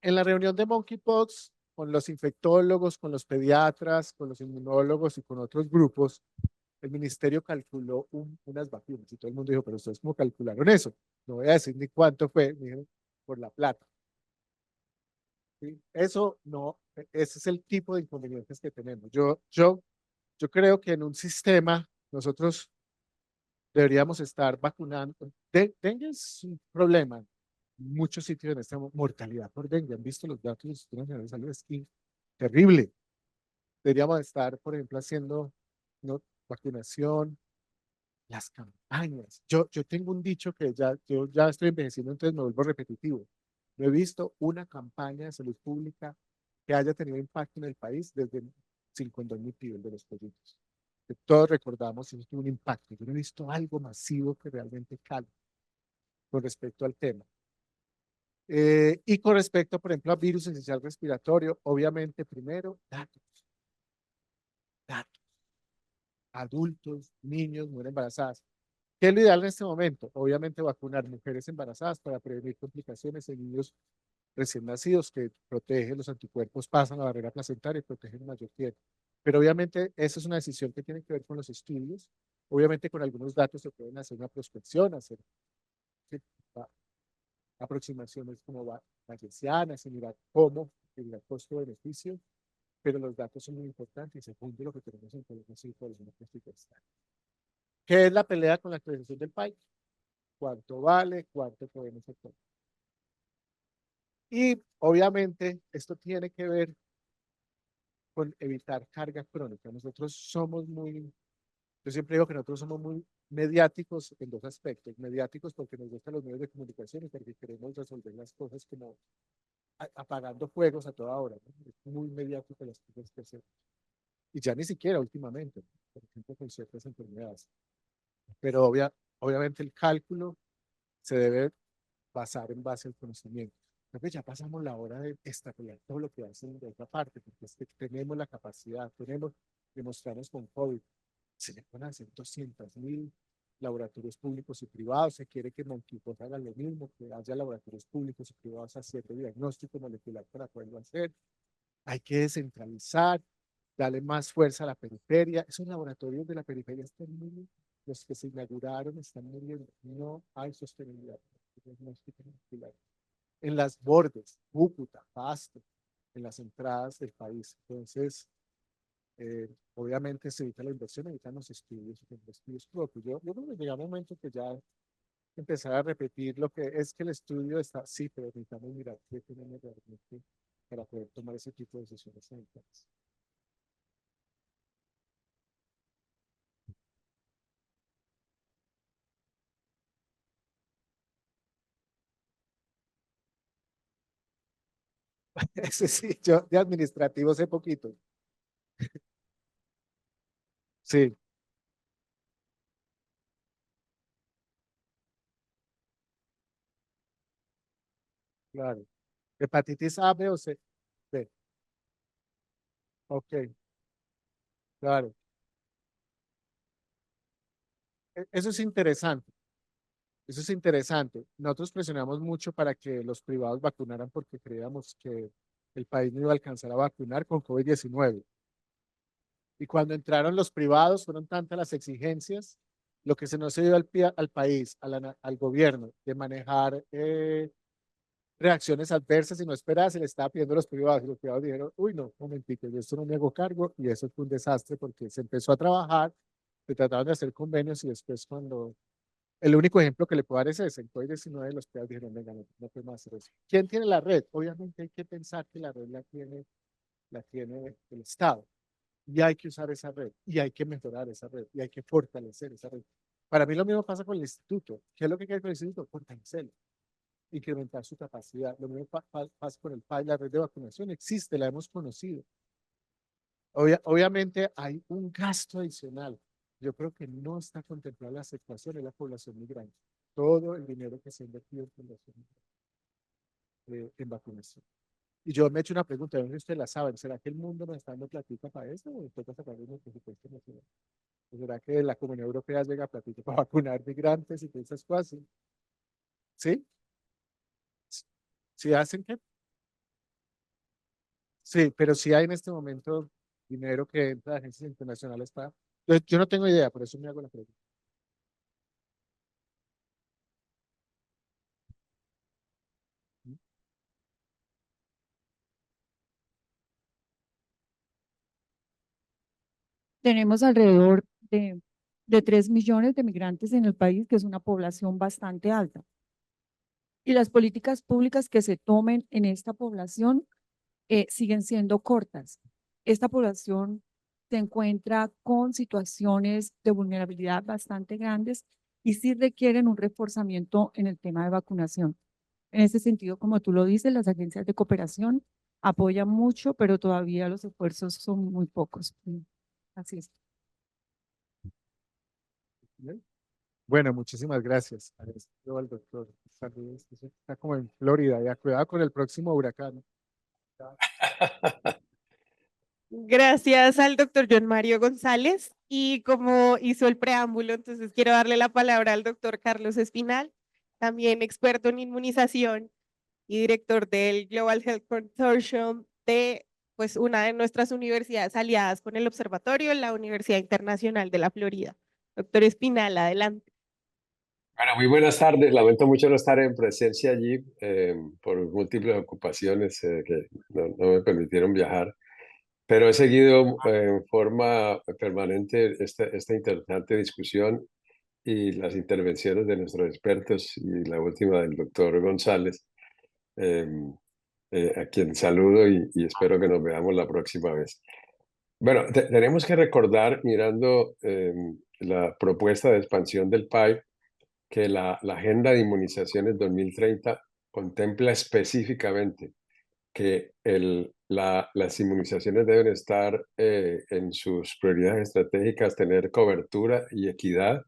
En la reunión de Monkeypox, con los infectólogos, con los pediatras, con los inmunólogos y con otros grupos, el ministerio calculó unas vacunas y todo el mundo dijo, pero ustedes cómo calcularon eso. No voy a decir ni cuánto fue, me dijeron, por la plata. ¿Sí? Eso no, ese es el tipo de inconvenientes que tenemos. Yo creo que en un sistema nosotros deberíamos estar vacunando. Dengue es un problema. Muchos sitios en esta mortalidad por dengue. Han visto los datos del Sistema Nacional de Salud, es terrible. Deberíamos estar, por ejemplo, haciendo, ¿no?, vacunación, las campañas. Yo tengo un dicho que yo ya estoy envejeciendo, entonces me vuelvo repetitivo. No he visto una campaña de salud pública que haya tenido impacto en el país desde el 52.000 el de los pollitos. Que todos recordamos y eso tuvo un impacto. Yo no he visto algo masivo que realmente calme con respecto al tema. Y con respecto, por ejemplo, a virus esencial respiratorio, obviamente, primero, datos. Adultos, niños, mujeres embarazadas. ¿Qué es lo ideal en este momento? Obviamente, vacunar mujeres embarazadas para prevenir complicaciones en niños recién nacidos, que protegen los anticuerpos, pasan la barrera placentaria y protegen el mayor tiempo. Pero obviamente, esa es una decisión que tiene que ver con los estudios. Obviamente, con algunos datos se pueden hacer una prospección, hacer aproximaciones como bayesianas y mirar cómo, el costo-beneficio, pero los datos son muy importantes y segundo lo que tenemos en Colombia es información presupuestaria. ¿Qué es la pelea con la actualización del PAI? ¿Cuánto vale? ¿Cuánto podemos hacer? Y obviamente esto tiene que ver con evitar carga crónica. Yo siempre digo que nosotros somos muy mediáticos en dos aspectos. Mediáticos porque nos gustan los medios de comunicación y porque queremos resolver las cosas como apagando fuegos a toda hora, ¿no? Es muy mediático las cosas que hacemos. Y ya ni siquiera últimamente, ¿no?, por ejemplo, con ciertas enfermedades. Pero obviamente el cálculo se debe basar en base al conocimiento. Creo que ya pasamos la hora de extrapolar todo lo que hacen de otra parte, porque es que tenemos la capacidad, demostramos con COVID, se le van a hacer 200.000 laboratorios públicos y privados, se quiere que Monkeypox haga lo mismo, que haya laboratorios públicos y privados haciendo diagnóstico molecular para poderlo hacer. Hay que descentralizar, darle más fuerza a la periferia. Esos laboratorios de la periferia están muy, los que se inauguraron están muriendo. No hay sostenibilidad. En las bordes, Cúcuta, Pasto, en las entradas del país. Entonces, obviamente se evita la inversión, evitan los estudios propios. Yo creo que llega un momento que ya empezar a repetir lo que es que el estudio está, sí, pero necesitamos mirar qué tenemos realmente para poder tomar ese tipo de decisiones sanitarias. Ese sí, yo de administrativo sé poquito. Sí, claro. Hepatitis A, B o C. B. Ok, claro. Eso es interesante. Eso es interesante. Nosotros presionamos mucho para que los privados vacunaran porque creíamos que el país no iba a alcanzar a vacunar con COVID-19. Y cuando entraron los privados, fueron tantas las exigencias, lo que se nos dio al país, al gobierno, de manejar reacciones adversas y no esperadas, se le estaba pidiendo a los privados. Y los privados dijeron, uy, no, un momentito, yo esto no me hago cargo. Y eso fue un desastre porque se empezó a trabajar, se trataban de hacer convenios y después cuando el único ejemplo que le puedo dar es ese. En COVID-19 los privados dijeron, venga, no podemos hacer eso. ¿Quién tiene la red? Obviamente hay que pensar que la red la tiene el Estado. Y hay que usar esa red, y hay que mejorar esa red, y hay que fortalecer esa red. Para mí lo mismo pasa con el instituto. ¿Qué es lo que hay que hacer con el instituto? Fortalecerlo, incrementar su capacidad. Lo mismo pasa con el PAI, la red de vacunación existe, la hemos conocido. Obviamente hay un gasto adicional. Yo creo que no está contemplada la aceptación de la población migrante. Todo el dinero que se ha invertido en población en vacunación. Y yo me he hecho una pregunta, ¿dónde ustedes la saben? ¿Será que el mundo nos está dando platita para eso o toca sacar un presupuesto nacional? ¿Será que la Comunidad Europea llega a platito para vacunar migrantes y todas esas cosas? ¿Sí? ¿Sí hacen qué? Sí, pero sí hay en este momento dinero que entra de agencias internacionales para... Yo no tengo idea, por eso me hago la pregunta. Tenemos alrededor de 3 millones de migrantes en el país, que es una población bastante alta. Y las políticas públicas que se tomen en esta población siguen siendo cortas. Esta población se encuentra con situaciones de vulnerabilidad bastante grandes y sí requieren un reforzamiento en el tema de vacunación. En ese sentido, como tú lo dices, las agencias de cooperación apoyan mucho, pero todavía los esfuerzos son muy pocos. Así es. Bueno, muchísimas gracias. Agradezco al doctor. Saludos. Está como en Florida, ya cuidado con el próximo huracán. Gracias al doctor John Mario González y como hizo el preámbulo, entonces quiero darle la palabra al doctor Carlos Espinal, también experto en inmunización y director del Global Health Consortium de pues, una de nuestras universidades aliadas con el observatorio, la Universidad Internacional de la Florida. Doctor Espinal, adelante. Bueno, muy buenas tardes. Lamento mucho no estar en presencia allí por múltiples ocupaciones que no me permitieron viajar, pero he seguido en forma permanente esta interesante discusión y las intervenciones de nuestros expertos y la última del doctor González, eh, a quien saludo y espero que nos veamos la próxima vez. Bueno, tenemos que recordar, mirando la propuesta de expansión del PAI, que la Agenda de Inmunizaciones 2030 contempla específicamente que las inmunizaciones deben estar en sus prioridades estratégicas, tener cobertura y equidad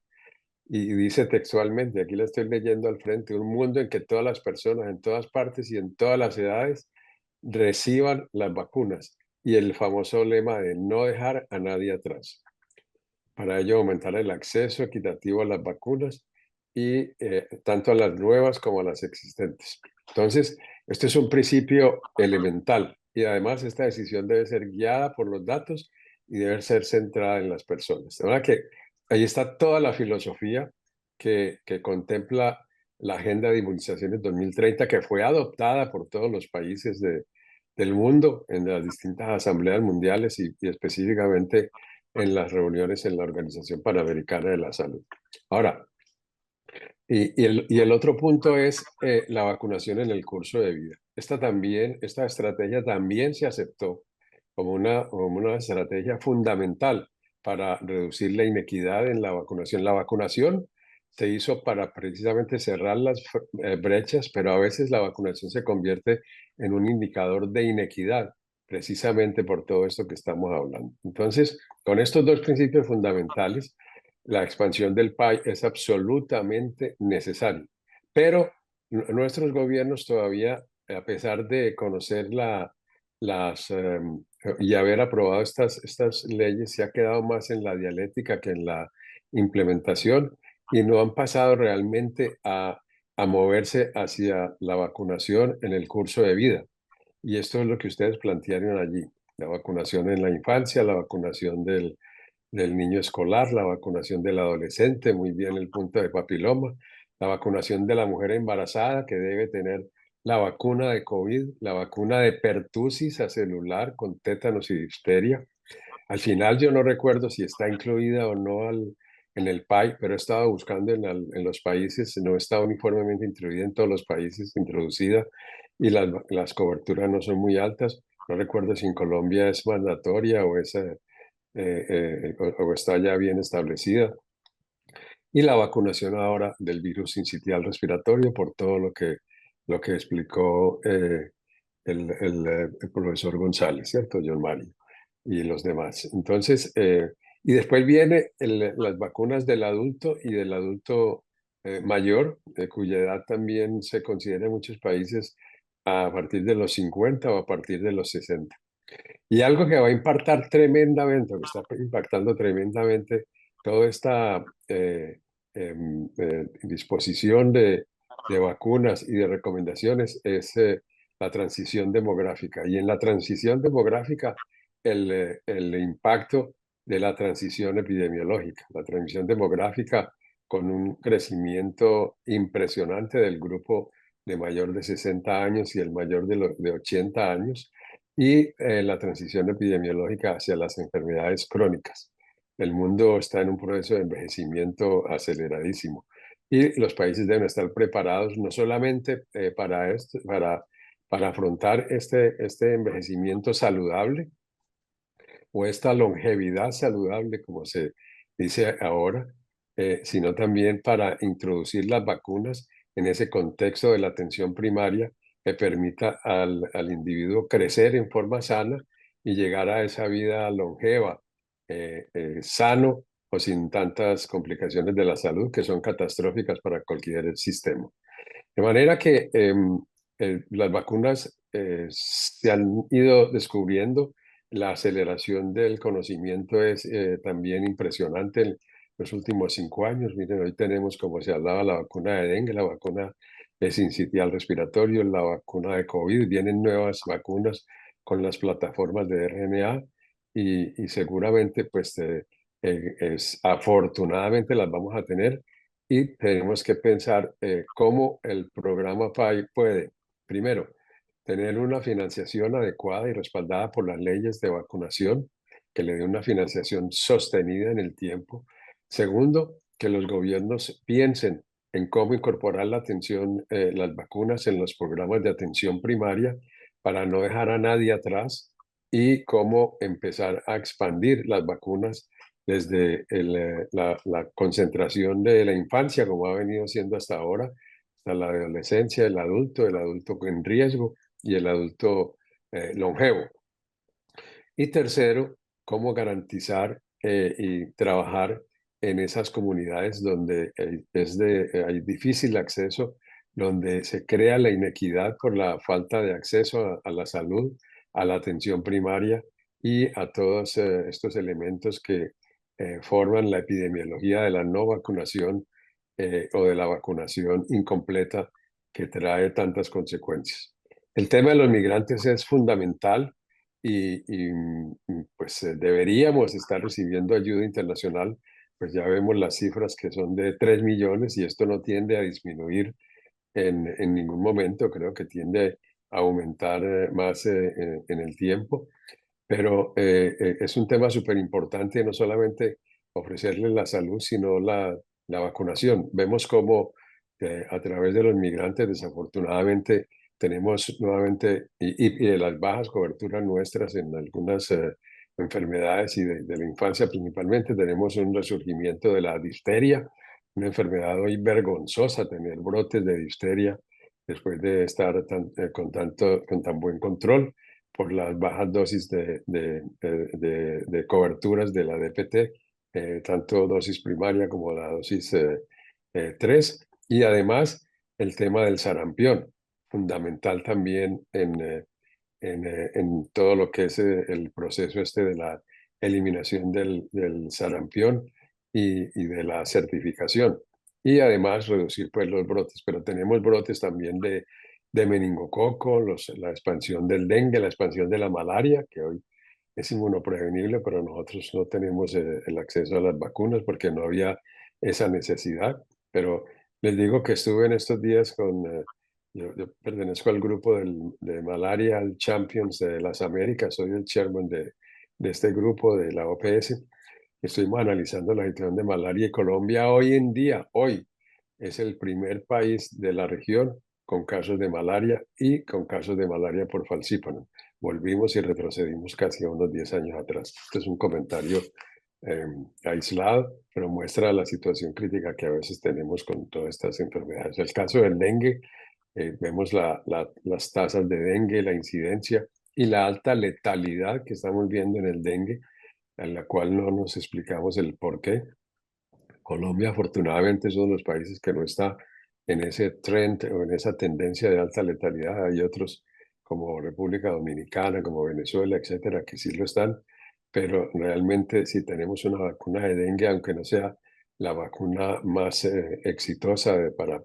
y dice textualmente, aquí la estoy leyendo al frente, un mundo en que todas las personas en todas partes y en todas las edades reciban las vacunas, y el famoso lema de no dejar a nadie atrás. Para ello, aumentar el acceso equitativo a las vacunas y tanto a las nuevas como a las existentes. Entonces, este es un principio elemental y además esta decisión debe ser guiada por los datos y debe ser centrada en las personas. De manera que ahí está toda la filosofía que contempla la Agenda de Inmunizaciones 2030, que fue adoptada por todos los países del mundo en las distintas asambleas mundiales y específicamente en las reuniones en la Organización Panamericana de la Salud. Ahora, y el otro punto es la vacunación en el curso de vida. Esta estrategia también se aceptó como una estrategia fundamental para reducir la inequidad en la vacunación. La vacunación se hizo para precisamente cerrar las brechas, pero a veces la vacunación se convierte en un indicador de inequidad, precisamente por todo esto que estamos hablando. Entonces, con estos dos principios fundamentales, la expansión del PAI es absolutamente necesaria. Pero nuestros gobiernos todavía, a pesar de conocer y haber aprobado estas leyes, se ha quedado más en la dialéctica que en la implementación y no han pasado realmente a moverse hacia la vacunación en el curso de vida. Y esto es lo que ustedes plantearon allí, la vacunación en la infancia, la vacunación del niño escolar, la vacunación del adolescente, muy bien el punto de papiloma, la vacunación de la mujer embarazada que debe tener la vacuna de COVID, la vacuna de pertusis acelular con tétanos y difteria. Al final yo no recuerdo si está incluida o no en el PAI, pero he estado buscando en los países, no está uniformemente incluida en todos los países, introducida, y las coberturas no son muy altas. No recuerdo si en Colombia es mandatoria o o está ya bien establecida. Y la vacunación ahora del virus sincitial respiratorio por todo lo que explicó el profesor González, ¿cierto? John Mario y los demás. Entonces, y después viene las vacunas del adulto y del adulto mayor, cuya edad también se considera en muchos países a partir de los 50 o a partir de los 60. Y algo que va a impactar tremendamente, o que está impactando tremendamente toda esta disposición de vacunas y de recomendaciones es la transición demográfica. Y en la transición demográfica, el impacto de la transición epidemiológica, la transición demográfica con un crecimiento impresionante del grupo de mayor de 60 años y el mayor de 80 años, y la transición epidemiológica hacia las enfermedades crónicas. El mundo está en un proceso de envejecimiento aceleradísimo y los países deben estar preparados no solamente para afrontar este envejecimiento saludable o esta longevidad saludable, como se dice ahora, sino también para introducir las vacunas en ese contexto de la atención primaria que permita al individuo crecer en forma sana y llegar a esa vida longeva, sano o sin tantas complicaciones de la salud que son catastróficas para cualquier sistema. De manera que las vacunas se han ido descubriendo, la aceleración del conocimiento es también impresionante en los últimos 5 años. Miren, hoy tenemos, como se hablaba, la vacuna de dengue, la vacuna de sincitial respiratorio, la vacuna de COVID, vienen nuevas vacunas con las plataformas de RNA y seguramente, pues, afortunadamente las vamos a tener. Y tenemos que pensar cómo el programa PAI puede, primero, tener una financiación adecuada y respaldada por las leyes de vacunación, que le dé una financiación sostenida en el tiempo. Segundo, que los gobiernos piensen en cómo incorporar la atención, las vacunas en los programas de atención primaria para no dejar a nadie atrás y cómo empezar a expandir las vacunas desde la concentración de la infancia, como ha venido siendo hasta ahora, hasta la adolescencia, el adulto en riesgo y el adulto longevo. Y tercero, cómo garantizar y trabajar en esas comunidades donde hay difícil acceso, donde se crea la inequidad por la falta de acceso a la salud, a la atención primaria y a todos estos elementos que forman la epidemiología de la no vacunación o de la vacunación incompleta que trae tantas consecuencias. El tema de los migrantes es fundamental pues deberíamos estar recibiendo ayuda internacional, pues ya vemos las cifras que son de 3 millones y esto no tiende a disminuir en ningún momento, creo que tiende a aumentar más en el tiempo, pero es un tema súper importante no solamente ofrecerles la salud, sino la vacunación. Vemos cómo a través de los migrantes, desafortunadamente, tenemos nuevamente, y de las bajas coberturas nuestras en algunas enfermedades y de la infancia principalmente, tenemos un resurgimiento de la difteria, una enfermedad hoy vergonzosa, tener brotes de difteria después de estar con tan buen control por las bajas dosis de coberturas de la DPT, tanto dosis primaria como la dosis 3, y además el tema del sarampión, fundamental también en todo lo que es el proceso de la eliminación del sarampión y de la certificación. Y además reducir pues los brotes, pero tenemos brotes también de meningococo, la expansión del dengue, la expansión de la malaria, que hoy es inmunoprevenible, pero nosotros no tenemos el acceso a las vacunas porque no había esa necesidad. Pero les digo que estuve en estos días yo pertenezco al grupo de Malaria Champions de las Américas, soy el chairman de este grupo de la OPS. Estuvimos analizando la situación de malaria y Colombia hoy en día, hoy, es el primer país de la región con casos de malaria y con casos de malaria por falciparum. Volvimos y retrocedimos casi a unos 10 años atrás. Este es un comentario aislado, pero muestra la situación crítica que a veces tenemos con todas estas enfermedades. El caso del dengue, vemos las tasas de dengue, la incidencia y la alta letalidad que estamos viendo en el dengue, en la cual no nos explicamos el por qué. Colombia, afortunadamente, es uno de los países que no está en ese trend o en esa tendencia de alta letalidad. Hay otros como República Dominicana, como Venezuela, etcétera, que sí lo están, pero realmente si tenemos una vacuna de dengue, aunque no sea la vacuna más exitosa para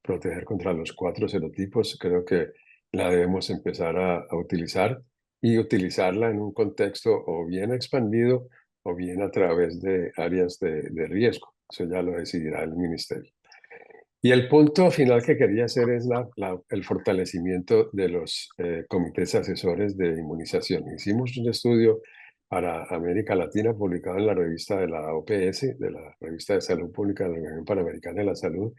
proteger contra los 4 serotipos, creo que la debemos empezar a utilizar y utilizarla en un contexto o bien expandido o bien a través de áreas de riesgo. Eso ya lo decidirá el ministerio. Y el punto final que quería hacer es el fortalecimiento de los comités asesores de inmunización. Hicimos un estudio para América Latina publicado en la revista de la OPS, de la Revista de Salud Pública de la Organización Panamericana de la Salud,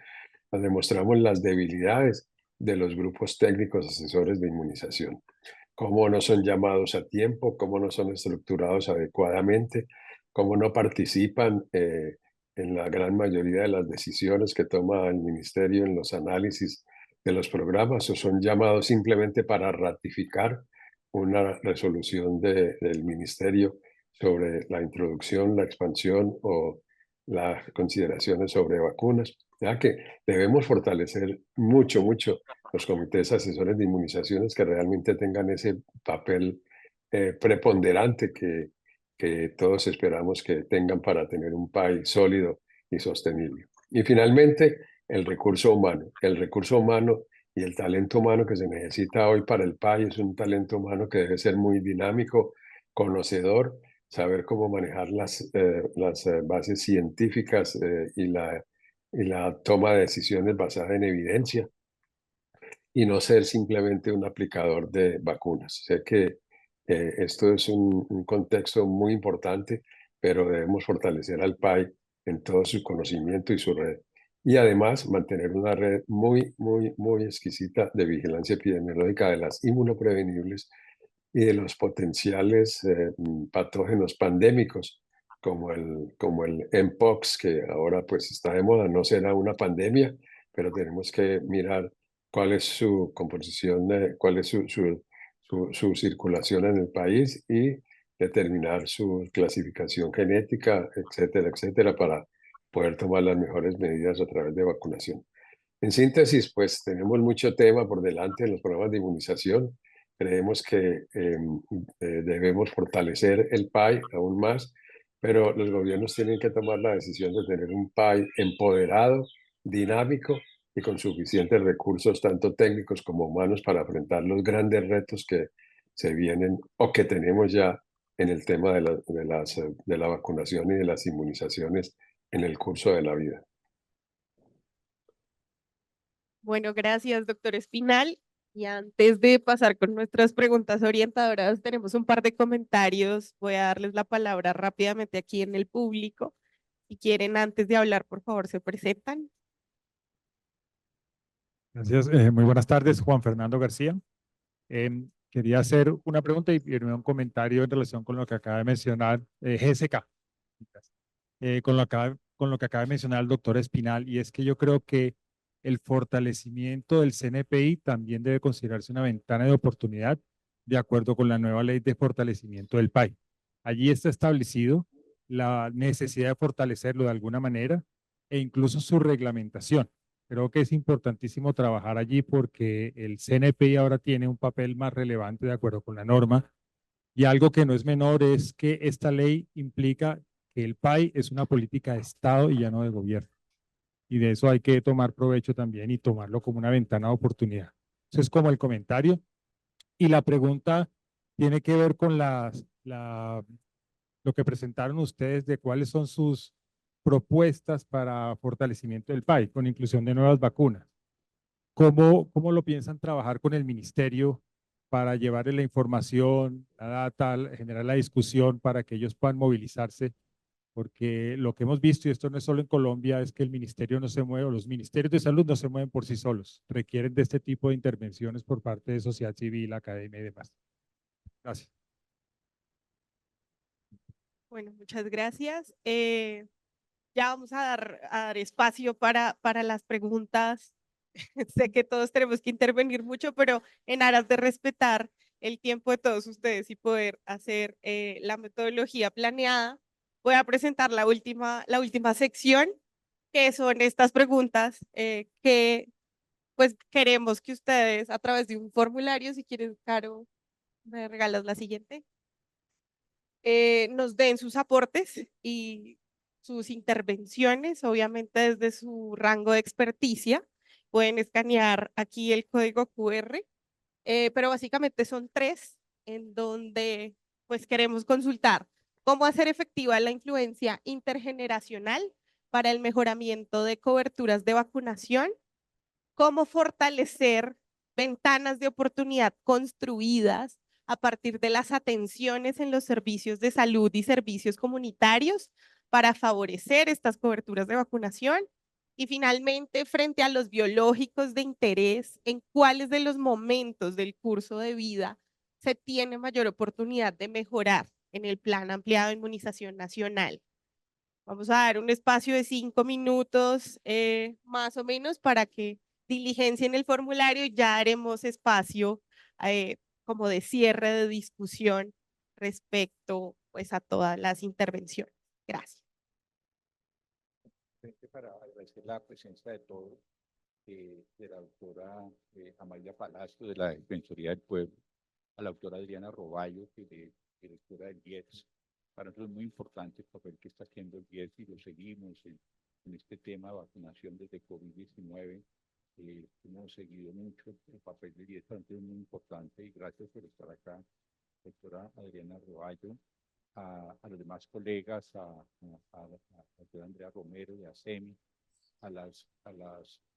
donde mostramos las debilidades de los grupos técnicos asesores de inmunización, cómo no son llamados a tiempo, cómo no son estructurados adecuadamente, cómo no participan en la gran mayoría de las decisiones que toma el ministerio en los análisis de los programas, o son llamados simplemente para ratificar una resolución del ministerio sobre la introducción, la expansión o las consideraciones sobre vacunas. Ya que debemos fortalecer mucho los comités asesores de inmunizaciones que realmente tengan ese papel preponderante que todos esperamos que tengan para tener un país sólido y sostenible. Y finalmente, el recurso humano. El recurso humano y el talento humano que se necesita hoy para el país es un talento humano que debe ser muy dinámico, conocedor, saber cómo manejar las bases científicas y la toma de decisiones basada en evidencia y no ser simplemente un aplicador de vacunas. Sé que esto es un contexto muy importante, pero debemos fortalecer al PAI en todo su conocimiento y su red. Y además mantener una red muy exquisita de vigilancia epidemiológica de las inmunoprevenibles y de los potenciales patógenos pandémicos como el mpox, que ahora pues está de moda. No será una pandemia, pero tenemos que mirar cuál es su composición, cuál es su circulación en el país y determinar su clasificación genética, etcétera, etcétera, para poder tomar las mejores medidas a través de vacunación. En síntesis, pues tenemos mucho tema por delante en los programas de inmunización. Creemos que debemos fortalecer el PAI aún más, pero los gobiernos tienen que tomar la decisión de tener un PAI empoderado, dinámico y con suficientes recursos, tanto técnicos como humanos, para afrontar los grandes retos que se vienen o que tenemos ya en el tema de la vacunación y de las inmunizaciones en el curso de la vida. Bueno, gracias, doctor Espinal. Y antes de pasar con nuestras preguntas orientadoras, tenemos un par de comentarios. Voy a darles la palabra rápidamente aquí en el público. Si quieren, antes de hablar, por favor, se presentan. Gracias. Muy buenas tardes, Juan Fernando García. Quería hacer una pregunta y primero un comentario en relación con lo que acaba de mencionar GSK, con lo que acaba de mencionar el doctor Espinal, y es que yo creo que el fortalecimiento del CNPI también debe considerarse una ventana de oportunidad de acuerdo con la nueva ley de fortalecimiento del PAI. Allí está establecido la necesidad de fortalecerlo de alguna manera e incluso su reglamentación. Creo que es importantísimo trabajar allí porque el CNPI ahora tiene un papel más relevante de acuerdo con la norma, y algo que no es menor es que esta ley implica que el PAI es una política de Estado y ya no de gobierno. Y de eso hay que tomar provecho también y tomarlo como una ventana de oportunidad. Eso es como el comentario. Y la pregunta tiene que ver con lo que presentaron ustedes de cuáles son sus propuestas para fortalecimiento del PAI con inclusión de nuevas vacunas. ¿Cómo lo piensan trabajar con el ministerio para llevarle la información, la data, generar la discusión para que ellos puedan movilizarse? Porque lo que hemos visto, y esto no es solo en Colombia, es que el ministerio no se mueve, o los ministerios de salud no se mueven por sí solos, requieren de este tipo de intervenciones por parte de sociedad civil, academia y demás. Gracias. Bueno, muchas gracias. Ya vamos a dar espacio para las preguntas. Sé que todos tenemos que intervenir mucho, pero en aras de respetar el tiempo de todos ustedes y poder hacer la metodología planeada, voy a presentar la última sección, que son estas preguntas que pues queremos que ustedes a través de un formulario, si quieres, Caro, me regalas la siguiente, nos den sus aportes y sus intervenciones, obviamente desde su rango de experticia. Pueden escanear aquí el código QR, pero básicamente son 3 en donde pues queremos consultar cómo hacer efectiva la influencia intergeneracional para el mejoramiento de coberturas de vacunación, cómo fortalecer ventanas de oportunidad construidas a partir de las atenciones en los servicios de salud y servicios comunitarios para favorecer estas coberturas de vacunación. Y finalmente, frente a los biológicos de interés, en cuáles de los momentos del curso de vida se tiene mayor oportunidad de mejorar en el plan ampliado de inmunización nacional. Vamos a dar un espacio de 5 minutos más o menos para que diligencien el formulario y ya haremos espacio como de cierre de discusión respecto pues a todas las intervenciones. Gracias. Para agradecer la presencia de todos, de la doctora Amalia Palacio, de la Defensoría del Pueblo, a la doctora Adriana Roballo, que es directora del IES. Para nosotros es muy importante el papel que está haciendo el IES y lo seguimos en este tema de vacunación desde COVID-19. Hemos seguido mucho el papel del IES, para nosotros es muy importante, y gracias por estar acá, doctora Adriana Roballo. A los demás colegas, a la doctora Andrea Romero de ASEMI, a las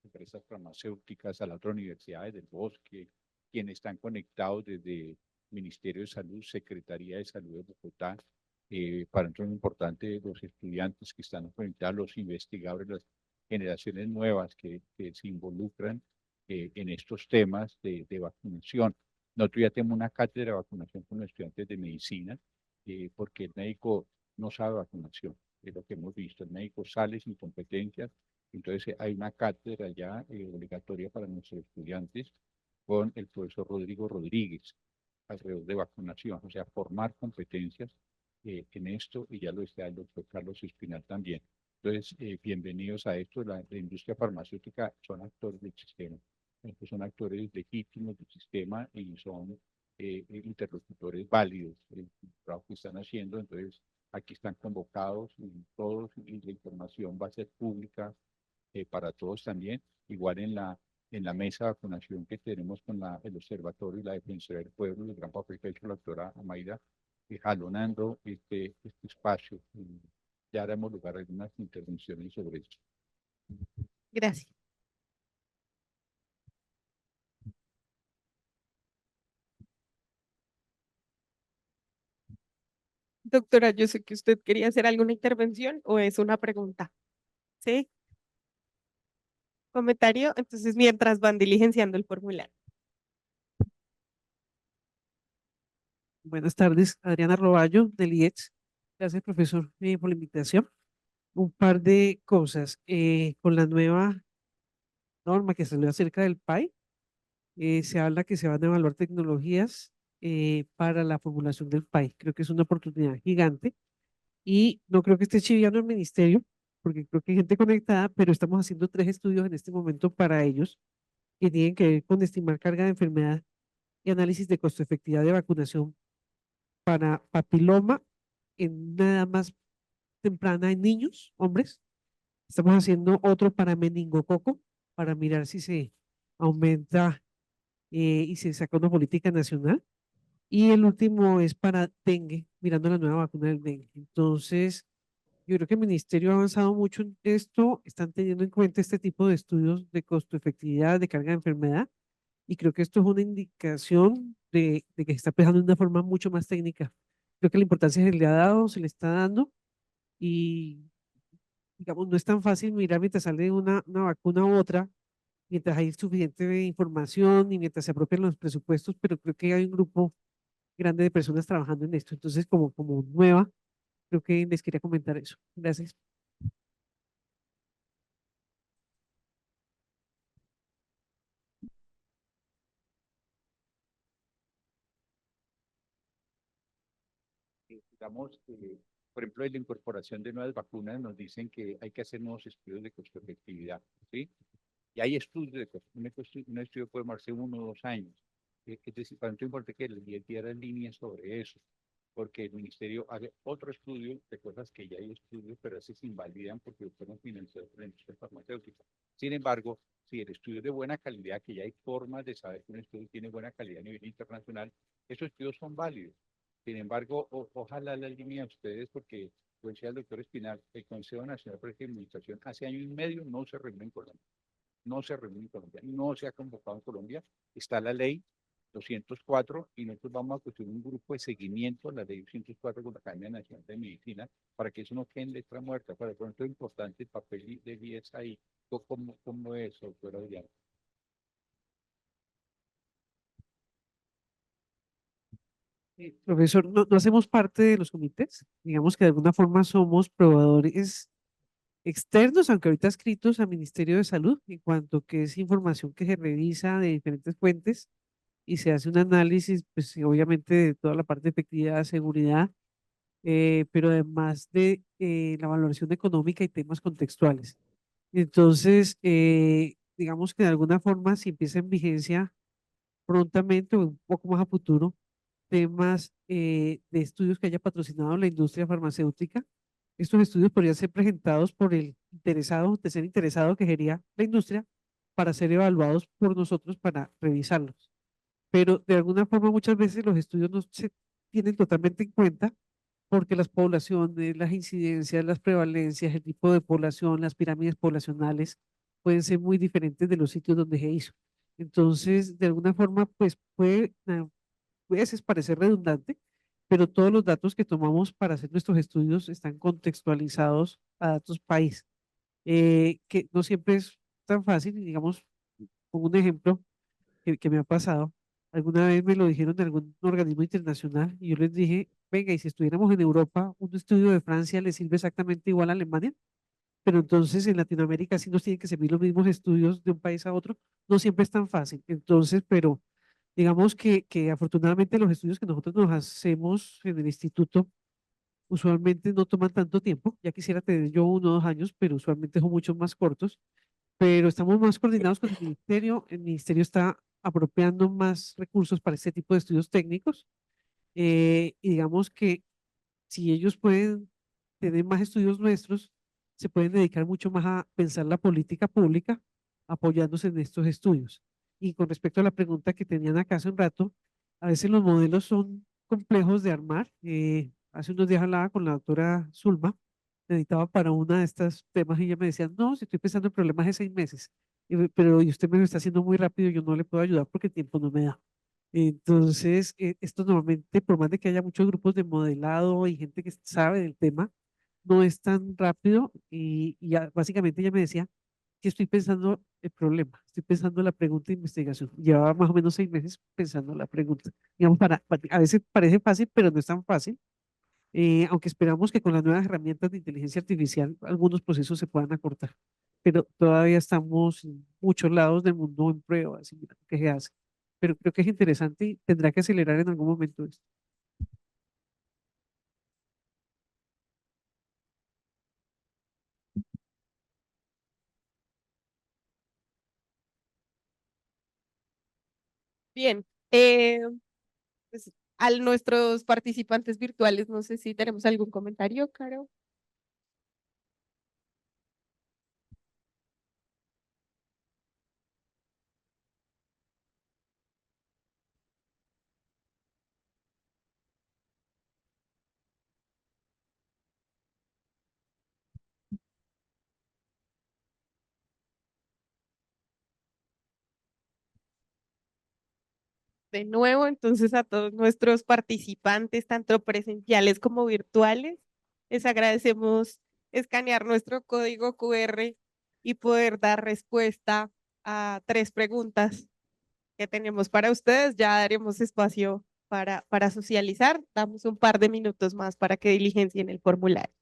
empresas farmacéuticas, a las otras universidades del Bosque, quienes están conectados desde Ministerio de Salud, Secretaría de Salud de Bogotá. Para nosotros es importante los estudiantes que están conectados, los investigadores, las generaciones nuevas que se involucran en estos temas de vacunación. Nosotros ya tenemos una cátedra de vacunación con los estudiantes de medicina, porque el médico no sabe vacunación, es lo que hemos visto. El médico sale sin competencias, entonces hay una cátedra ya obligatoria para nuestros estudiantes con el profesor Rodrigo Rodríguez. alrededor de vacunación, o sea, formar competencias en esto, y ya lo está el doctor Carlos Espinal también. Entonces, bienvenidos a esto. La industria farmacéutica son actores del sistema, son actores legítimos del sistema y son interlocutores válidos del trabajo que están haciendo. Entonces, aquí están convocados y todos, y la información va a ser pública para todos también, igual en la mesa de vacunación que tenemos con el Observatorio y la Defensoría del Pueblo, el gran papel que ha hecho la doctora Amaida, jalonando este espacio. Y ya haremos lugar a algunas intervenciones sobre esto. Gracias. Doctora, yo sé que usted quería hacer alguna intervención o es una pregunta. ¿Sí? ¿Comentario? Entonces, mientras van diligenciando el formulario. Buenas tardes, Adriana Roballo, del IEX. Gracias, profesor, por la invitación. Un par de cosas. Con la nueva norma que salió acerca del PAI, se habla que se van a evaluar tecnologías para la formulación del PAI. Creo que es una oportunidad gigante y no creo que esté chiviando el ministerio, porque creo que hay gente conectada, pero estamos haciendo 3 estudios en este momento para ellos que tienen que ver con estimar carga de enfermedad y análisis de costo-efectividad de vacunación para papiloma en una edad más temprana en niños, hombres. Estamos haciendo otro para meningococo, para mirar si se aumenta y se saca una política nacional. Y el último es para dengue, mirando la nueva vacuna del dengue. Entonces, yo creo que el ministerio ha avanzado mucho en esto, están teniendo en cuenta este tipo de estudios de costo-efectividad, de carga de enfermedad, y creo que esto es una indicación de que se está pensando de una forma mucho más técnica. Creo que la importancia se le ha dado, se le está dando, y digamos, no es tan fácil mirar mientras sale una vacuna u otra, mientras hay suficiente información y mientras se apropian los presupuestos, pero creo que hay un grupo grande de personas trabajando en esto. Entonces, como nueva, creo que les quería comentar eso. Gracias. Digamos, por ejemplo, en la incorporación de nuevas vacunas nos dicen que hay que hacer nuevos estudios de costo-efectividad, ¿sí? Y hay estudios de costo. Un estudio puede tomarse 1 o 2 años. Es decir, para tanto importante que les diera líneas sobre eso, porque el ministerio hace otro estudio de cosas que ya hay estudios, pero así se invalidan porque fueron financiados por la industria farmacéutica. Sin embargo, si el estudio es de buena calidad, que ya hay formas de saber que un estudio tiene buena calidad a nivel internacional, esos estudios son válidos. Sin embargo, ojalá la línea de ustedes, porque, como decía el doctor Espinal, el Consejo Nacional para la Inmunización hace año y medio no se reunió en Colombia. No se reunió en Colombia, no se ha convocado en Colombia. Está la ley 204 y nosotros vamos a construir un grupo de seguimiento a la ley 204 con la Academia Nacional de Medicina para que eso no quede en letra muerta. Para por ejemplo, es importante el papel de IES ahí. ¿Cómo es, doctora Adriana? Profesor, no hacemos parte de los comités. Digamos que de alguna forma somos probadores externos, aunque ahorita escritos al Ministerio de Salud, en cuanto que es información que se revisa de diferentes fuentes y se hace un análisis, pues sí, obviamente de toda la parte de efectividad, seguridad, pero además de la valoración económica y temas contextuales. Entonces, digamos que de alguna forma, si empieza en vigencia prontamente o un poco más a futuro, temas de estudios que haya patrocinado la industria farmacéutica, estos estudios podrían ser presentados por el interesado, de ser interesado que sería la industria, para ser evaluados por nosotros para revisarlos. Pero de alguna forma muchas veces los estudios no se tienen totalmente en cuenta porque las poblaciones, las incidencias, las prevalencias, el tipo de población, las pirámides poblacionales pueden ser muy diferentes de los sitios donde se hizo. Entonces, de alguna forma, pues puede a veces parecer redundante, pero todos los datos que tomamos para hacer nuestros estudios están contextualizados a datos país, que no siempre es tan fácil. Y digamos, con un ejemplo que me ha pasado, alguna vez me lo dijeron de algún organismo internacional y yo les dije, venga, y si estuviéramos en Europa, un estudio de Francia le sirve exactamente igual a Alemania, pero entonces en Latinoamérica sí nos tienen que servir los mismos estudios de un país a otro, no siempre es tan fácil. Entonces, pero Digamos que afortunadamente los estudios que nosotros nos hacemos en el instituto usualmente no toman tanto tiempo. Ya quisiera tener yo 1 o 2 años, pero usualmente son mucho más cortos. Pero estamos más coordinados con el ministerio. El ministerio está apropiando más recursos para este tipo de estudios técnicos. Y digamos que si ellos pueden tener más estudios nuestros, se pueden dedicar mucho más a pensar la política pública apoyándose en estos estudios. Y con respecto a la pregunta que tenían acá hace un rato, a veces los modelos son complejos de armar. Hace unos días hablaba con la doctora Zulma, necesitaba para una de estos temas y ella me decía, no, si estoy pensando en problemas de 6 meses, pero y usted me lo está haciendo muy rápido, yo no le puedo ayudar porque el tiempo no me da. Entonces, esto normalmente, por más de que haya muchos grupos de modelado y gente que sabe del tema, no es tan rápido y básicamente ella me decía que estoy pensando el problema, estoy pensando la pregunta de investigación. Llevaba más o menos 6 meses pensando la pregunta. Digamos, a veces parece fácil, pero no es tan fácil, aunque esperamos que con las nuevas herramientas de inteligencia artificial algunos procesos se puedan acortar, pero todavía estamos en muchos lados del mundo en pruebas y mirando qué se hace. Pero creo que es interesante y tendrá que acelerar en algún momento esto. Bien, pues, a nuestros participantes virtuales, no sé si tenemos algún comentario, Caro. De nuevo, entonces a todos nuestros participantes, tanto presenciales como virtuales, les agradecemos escanear nuestro código QR y poder dar respuesta a 3 preguntas que tenemos para ustedes. Ya daremos espacio para socializar. Damos un par de minutos más para que diligencien el formulario.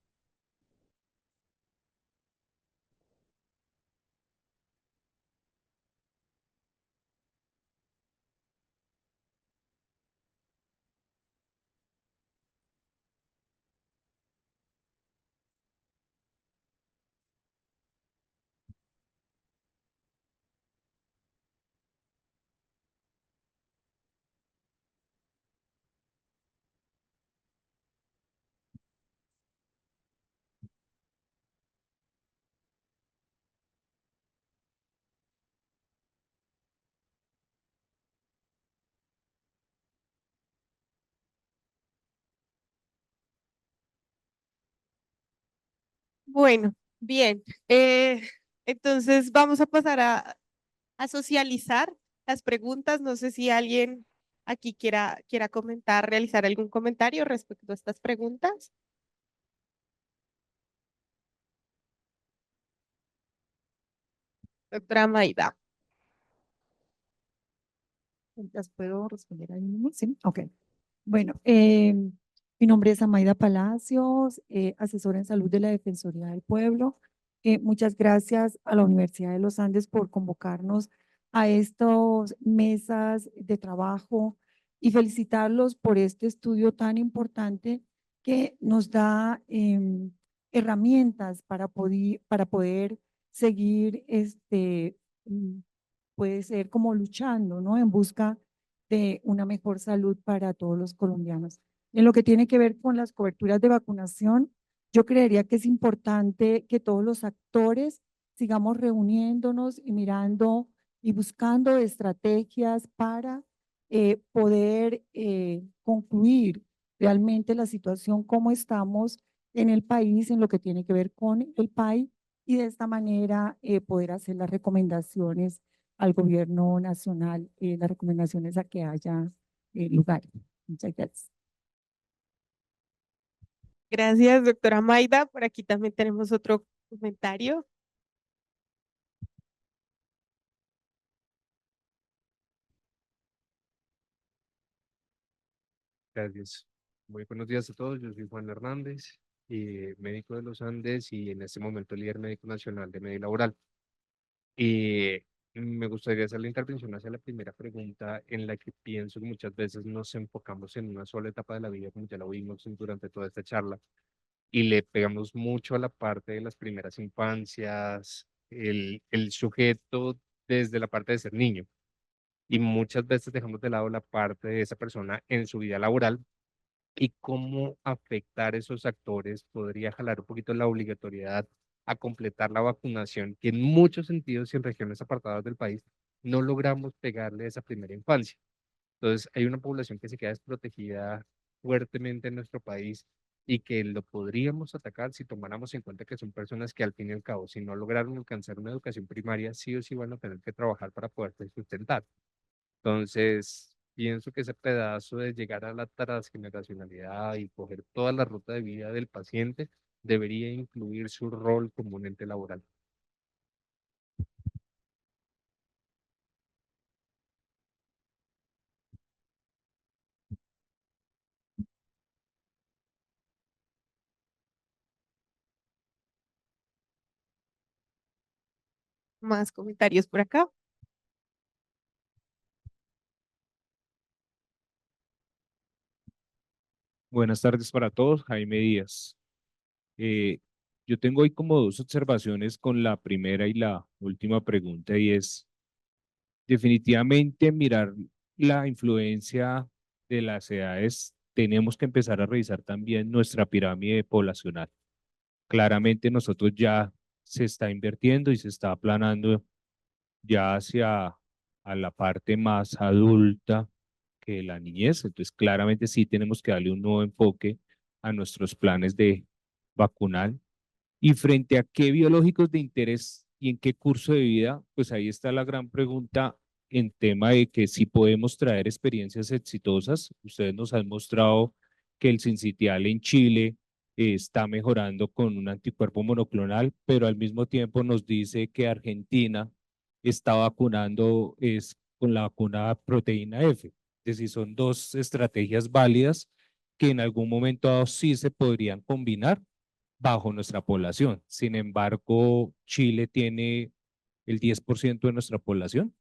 Bueno, bien. Entonces vamos a pasar a socializar las preguntas. No sé si alguien aquí quiera comentar, realizar algún comentario respecto a estas preguntas. Doctora Maida. ¿Las puedo responder ahí mismo? Sí, ok. Bueno, mi nombre es Amaida Palacios, asesora en salud de la Defensoría del Pueblo. Muchas gracias a la Universidad de los Andes por convocarnos a estas mesas de trabajo y felicitarlos por este estudio tan importante que nos da herramientas para poder seguir puede ser como luchando, ¿no? En busca de una mejor salud para todos los colombianos. En lo que tiene que ver con las coberturas de vacunación, yo creería que es importante que todos los actores sigamos reuniéndonos y mirando y buscando estrategias para poder concluir realmente la situación, cómo estamos en el país, en lo que tiene que ver con el país, y de esta manera poder hacer las recomendaciones al gobierno nacional, las recomendaciones a que haya lugar. Muchas gracias. Gracias, doctora Maida. Por aquí también tenemos otro comentario. Gracias. Muy buenos días a todos. Yo soy Juan Hernández, médico de los Andes y en este momento líder médico nacional de medio laboral. Me gustaría hacer la intervención hacia la primera pregunta, en la que pienso que muchas veces nos enfocamos en una sola etapa de la vida, como ya lo vimos durante toda esta charla, y le pegamos mucho a la parte de las primeras infancias, el sujeto desde la parte de ser niño. Y muchas veces dejamos de lado la parte de esa persona en su vida laboral y cómo afectar esos actores podría jalar un poquito la obligatoriedad a completar la vacunación, que en muchos sentidos y en regiones apartadas del país no logramos pegarle a esa primera infancia. Entonces, hay una población que se queda desprotegida fuertemente en nuestro país y que lo podríamos atacar si tomáramos en cuenta que son personas que al fin y al cabo, si no lograron alcanzar una educación primaria, sí o sí van a tener que trabajar para poderse sustentar. Entonces, pienso que ese pedazo de llegar a la transgeneracionalidad y coger toda la ruta de vida del paciente debería incluir su rol como un ente laboral. Más comentarios por acá. Buenas tardes para todos, Jaime Díaz. Eh, yo tengo hoy como dos observaciones con la primera y la última pregunta y es definitivamente mirar la influencia de las edades. Tenemos que empezar a revisar también nuestra pirámide poblacional. Claramente nosotros ya se está invirtiendo y se está aplanando ya hacia a la parte más adulta que la niñez. Entonces, claramente sí tenemos que darle un nuevo enfoque a nuestros planes de vacunar. Y frente a qué biológicos de interés y en qué curso de vida, pues ahí está la gran pregunta en tema de que si podemos traer experiencias exitosas. Ustedes nos han mostrado que el sincitial en Chile está mejorando con un anticuerpo monoclonal, pero al mismo tiempo nos dice que Argentina está vacunando con la vacuna proteína F. Es decir, son dos estrategias válidas que en algún momento dado sí se podrían combinar bajo nuestra población. Sin embargo, Chile tiene el 10% de nuestra población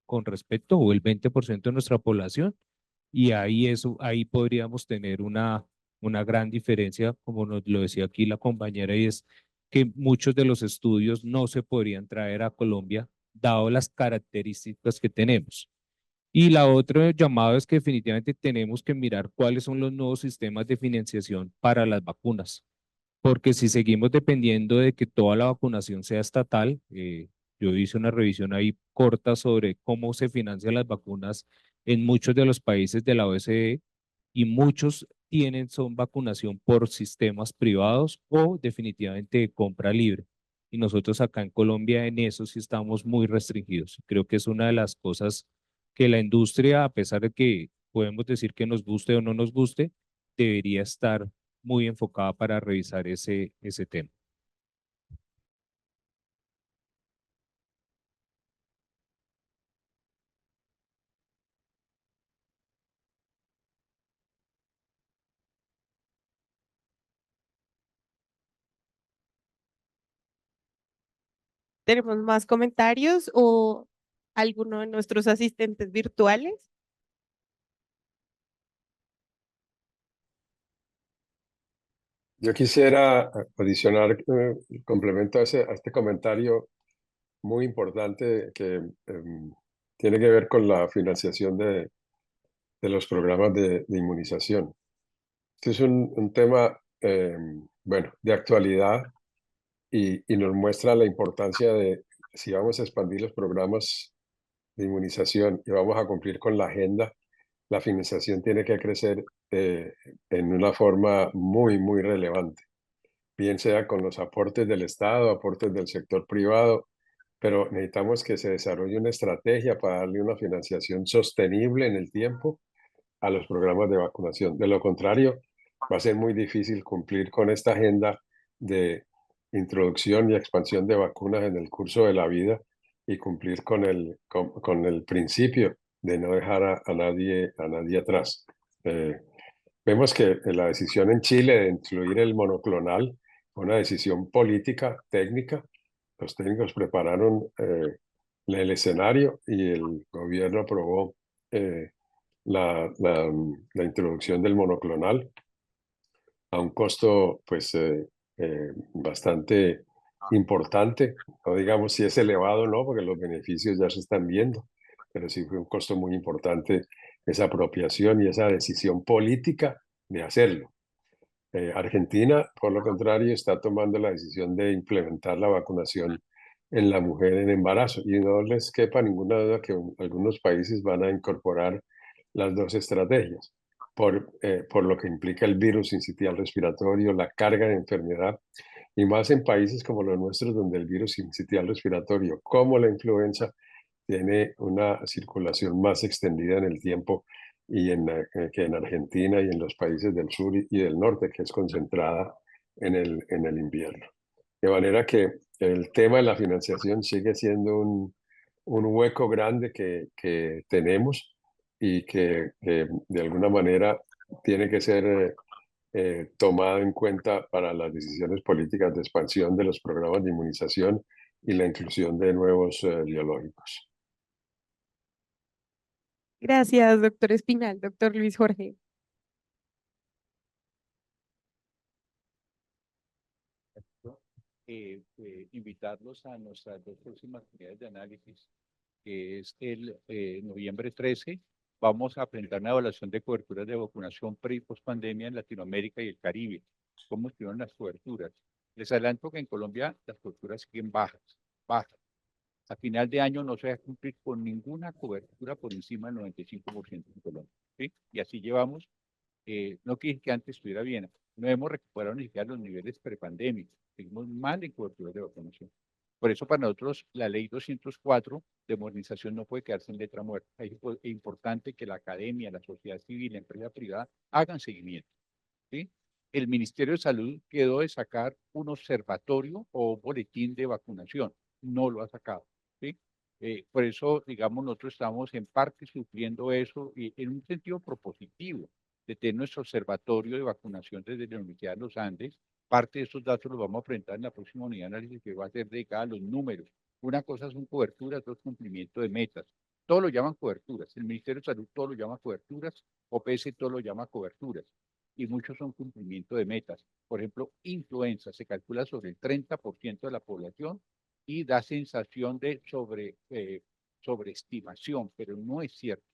con respecto, o el 20% de nuestra población, y ahí podríamos tener una gran diferencia, como nos lo decía aquí la compañera, y es que muchos de los estudios no se podrían traer a Colombia, dado las características que tenemos. Y la otra llamado es que definitivamente tenemos que mirar cuáles son los nuevos sistemas de financiación para las vacunas, porque si seguimos dependiendo de que toda la vacunación sea estatal, yo hice una revisión ahí corta sobre cómo se financian las vacunas en muchos de los países de la OSDE y muchos son vacunación por sistemas privados o definitivamente de compra libre. Y nosotros acá en Colombia en eso sí estamos muy restringidos. Creo que es una de las cosas que la industria, a pesar de que podemos decir que nos guste o no nos guste, debería estar muy enfocada para revisar ese tema. ¿Tenemos más comentarios o alguno de nuestros asistentes virtuales? Yo quisiera adicionar complemento a este comentario muy importante que tiene que ver con la financiación de los programas de inmunización. Este es un tema, bueno, de actualidad y nos muestra la importancia de si vamos a expandir los programas de inmunización y vamos a cumplir con la agenda, la financiación tiene que crecer en una forma muy, muy relevante, bien sea con los aportes del Estado, aportes del sector privado, pero necesitamos que se desarrolle una estrategia para darle una financiación sostenible en el tiempo a los programas de vacunación. De lo contrario, va a ser muy difícil cumplir con esta agenda de introducción y expansión de vacunas en el curso de la vida y cumplir con el principio de no dejar a nadie atrás. Vemos que la decisión en Chile de incluir el monoclonal fue una decisión política, técnica. Los técnicos prepararon el escenario y el gobierno aprobó la introducción del monoclonal a un costo pues bastante importante. No digamos si es elevado o no, porque los beneficios ya se están viendo, pero sí fue un costo muy importante esa apropiación y esa decisión política de hacerlo. Argentina, por lo contrario, está tomando la decisión de implementar la vacunación en la mujer en embarazo y no les quepa ninguna duda que algunos países van a incorporar las dos estrategias por lo que implica el virus sincitial respiratorio, la carga de enfermedad y más en países como los nuestros donde el virus sincitial respiratorio, como la influenza, tiene una circulación más extendida en el tiempo y que en Argentina y en los países del sur y del norte, que es concentrada en el invierno. De manera que el tema de la financiación sigue siendo un hueco grande que tenemos y que de alguna manera tiene que ser tomado en cuenta para las decisiones políticas de expansión de los programas de inmunización y la inclusión de nuevos biológicos. Gracias, doctor Espinal. Doctor Luis Jorge. Invitarlos a nuestras dos próximas unidades de análisis, que es el noviembre 13. Vamos a presentar una evaluación de coberturas de vacunación pre y post pandemia en Latinoamérica y el Caribe. ¿Cómo estuvieron las coberturas? Les adelanto que en Colombia las coberturas siguen bajas. A final de año no se va a cumplir con ninguna cobertura por encima del 95% en Colombia, ¿sí? Y así llevamos, no quiere que antes estuviera bien, no hemos recuperado ni siquiera los niveles prepandémicos, seguimos mal en cobertura de vacunación. Por eso para nosotros la ley 204 de modernización no puede quedarse en letra muerta. Es importante que la academia, la sociedad civil, la empresa privada hagan seguimiento, ¿sí? El Ministerio de Salud quedó de sacar un observatorio o boletín de vacunación, no lo ha sacado, ¿sí? Por eso, digamos, nosotros estamos en parte sufriendo eso y en un sentido propositivo de tener nuestro observatorio de vacunación desde la Universidad de los Andes. Parte de esos datos los vamos a presentar en la próxima unidad de análisis que va a ser dedicada a los números. Una cosa son coberturas, otro es cumplimiento de metas. Todo lo llaman coberturas. El Ministerio de Salud todo lo llama coberturas, OPS todo lo llama coberturas. Y muchos son cumplimiento de metas. Por ejemplo, influenza se calcula sobre el 30% de la población y da sensación de sobreestimación, pero no es cierto.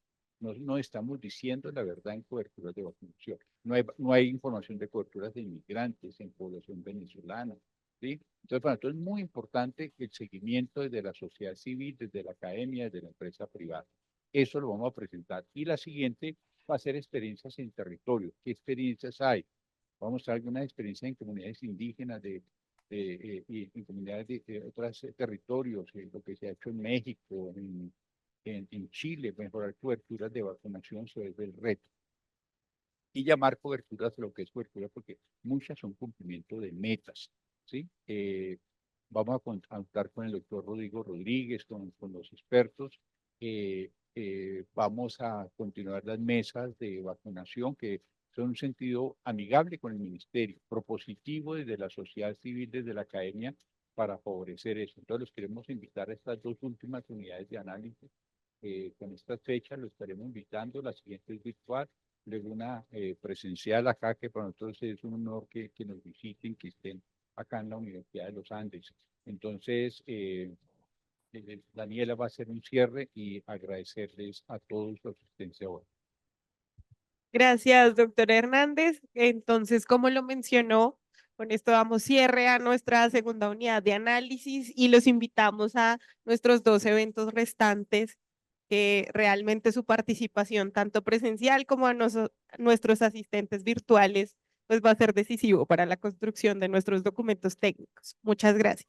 No estamos diciendo la verdad en coberturas de vacunación. No hay información de coberturas de inmigrantes en población venezolana, ¿sí? Entonces, para nosotros es muy importante el seguimiento desde la sociedad civil, desde la academia, desde la empresa privada. Eso lo vamos a presentar. Y la siguiente va a ser experiencias en territorio. ¿Qué experiencias hay? Vamos a mostrar algunas experiencias en comunidades indígenas y en comunidades de otros territorios, lo que se ha hecho en México, en Chile, mejorar coberturas de vacunación sobre el reto. Y llamar coberturas de lo que es cobertura, porque muchas son cumplimiento de metas, ¿sí? Vamos a contar con el doctor Rodrigo Rodríguez, con los expertos. Vamos a continuar las mesas de vacunación que son un sentido amigable con el ministerio, propositivo desde la sociedad civil, desde la academia, para favorecer eso. Entonces los queremos invitar a estas dos últimas unidades de análisis. Con estas fechas lo estaremos invitando, la siguiente es virtual, luego una presencial acá, que para nosotros es un honor que nos visiten, que estén acá en la Universidad de los Andes. Entonces, Daniela va a hacer un cierre y agradecerles a todos su asistencia hoy. Gracias, doctor Hernández. Entonces, como lo mencionó, con esto damos cierre a nuestra segunda unidad de análisis y los invitamos a nuestros 2 eventos restantes, que realmente su participación, tanto presencial como a nuestros asistentes virtuales, pues va a ser decisivo para la construcción de nuestros documentos técnicos. Muchas gracias.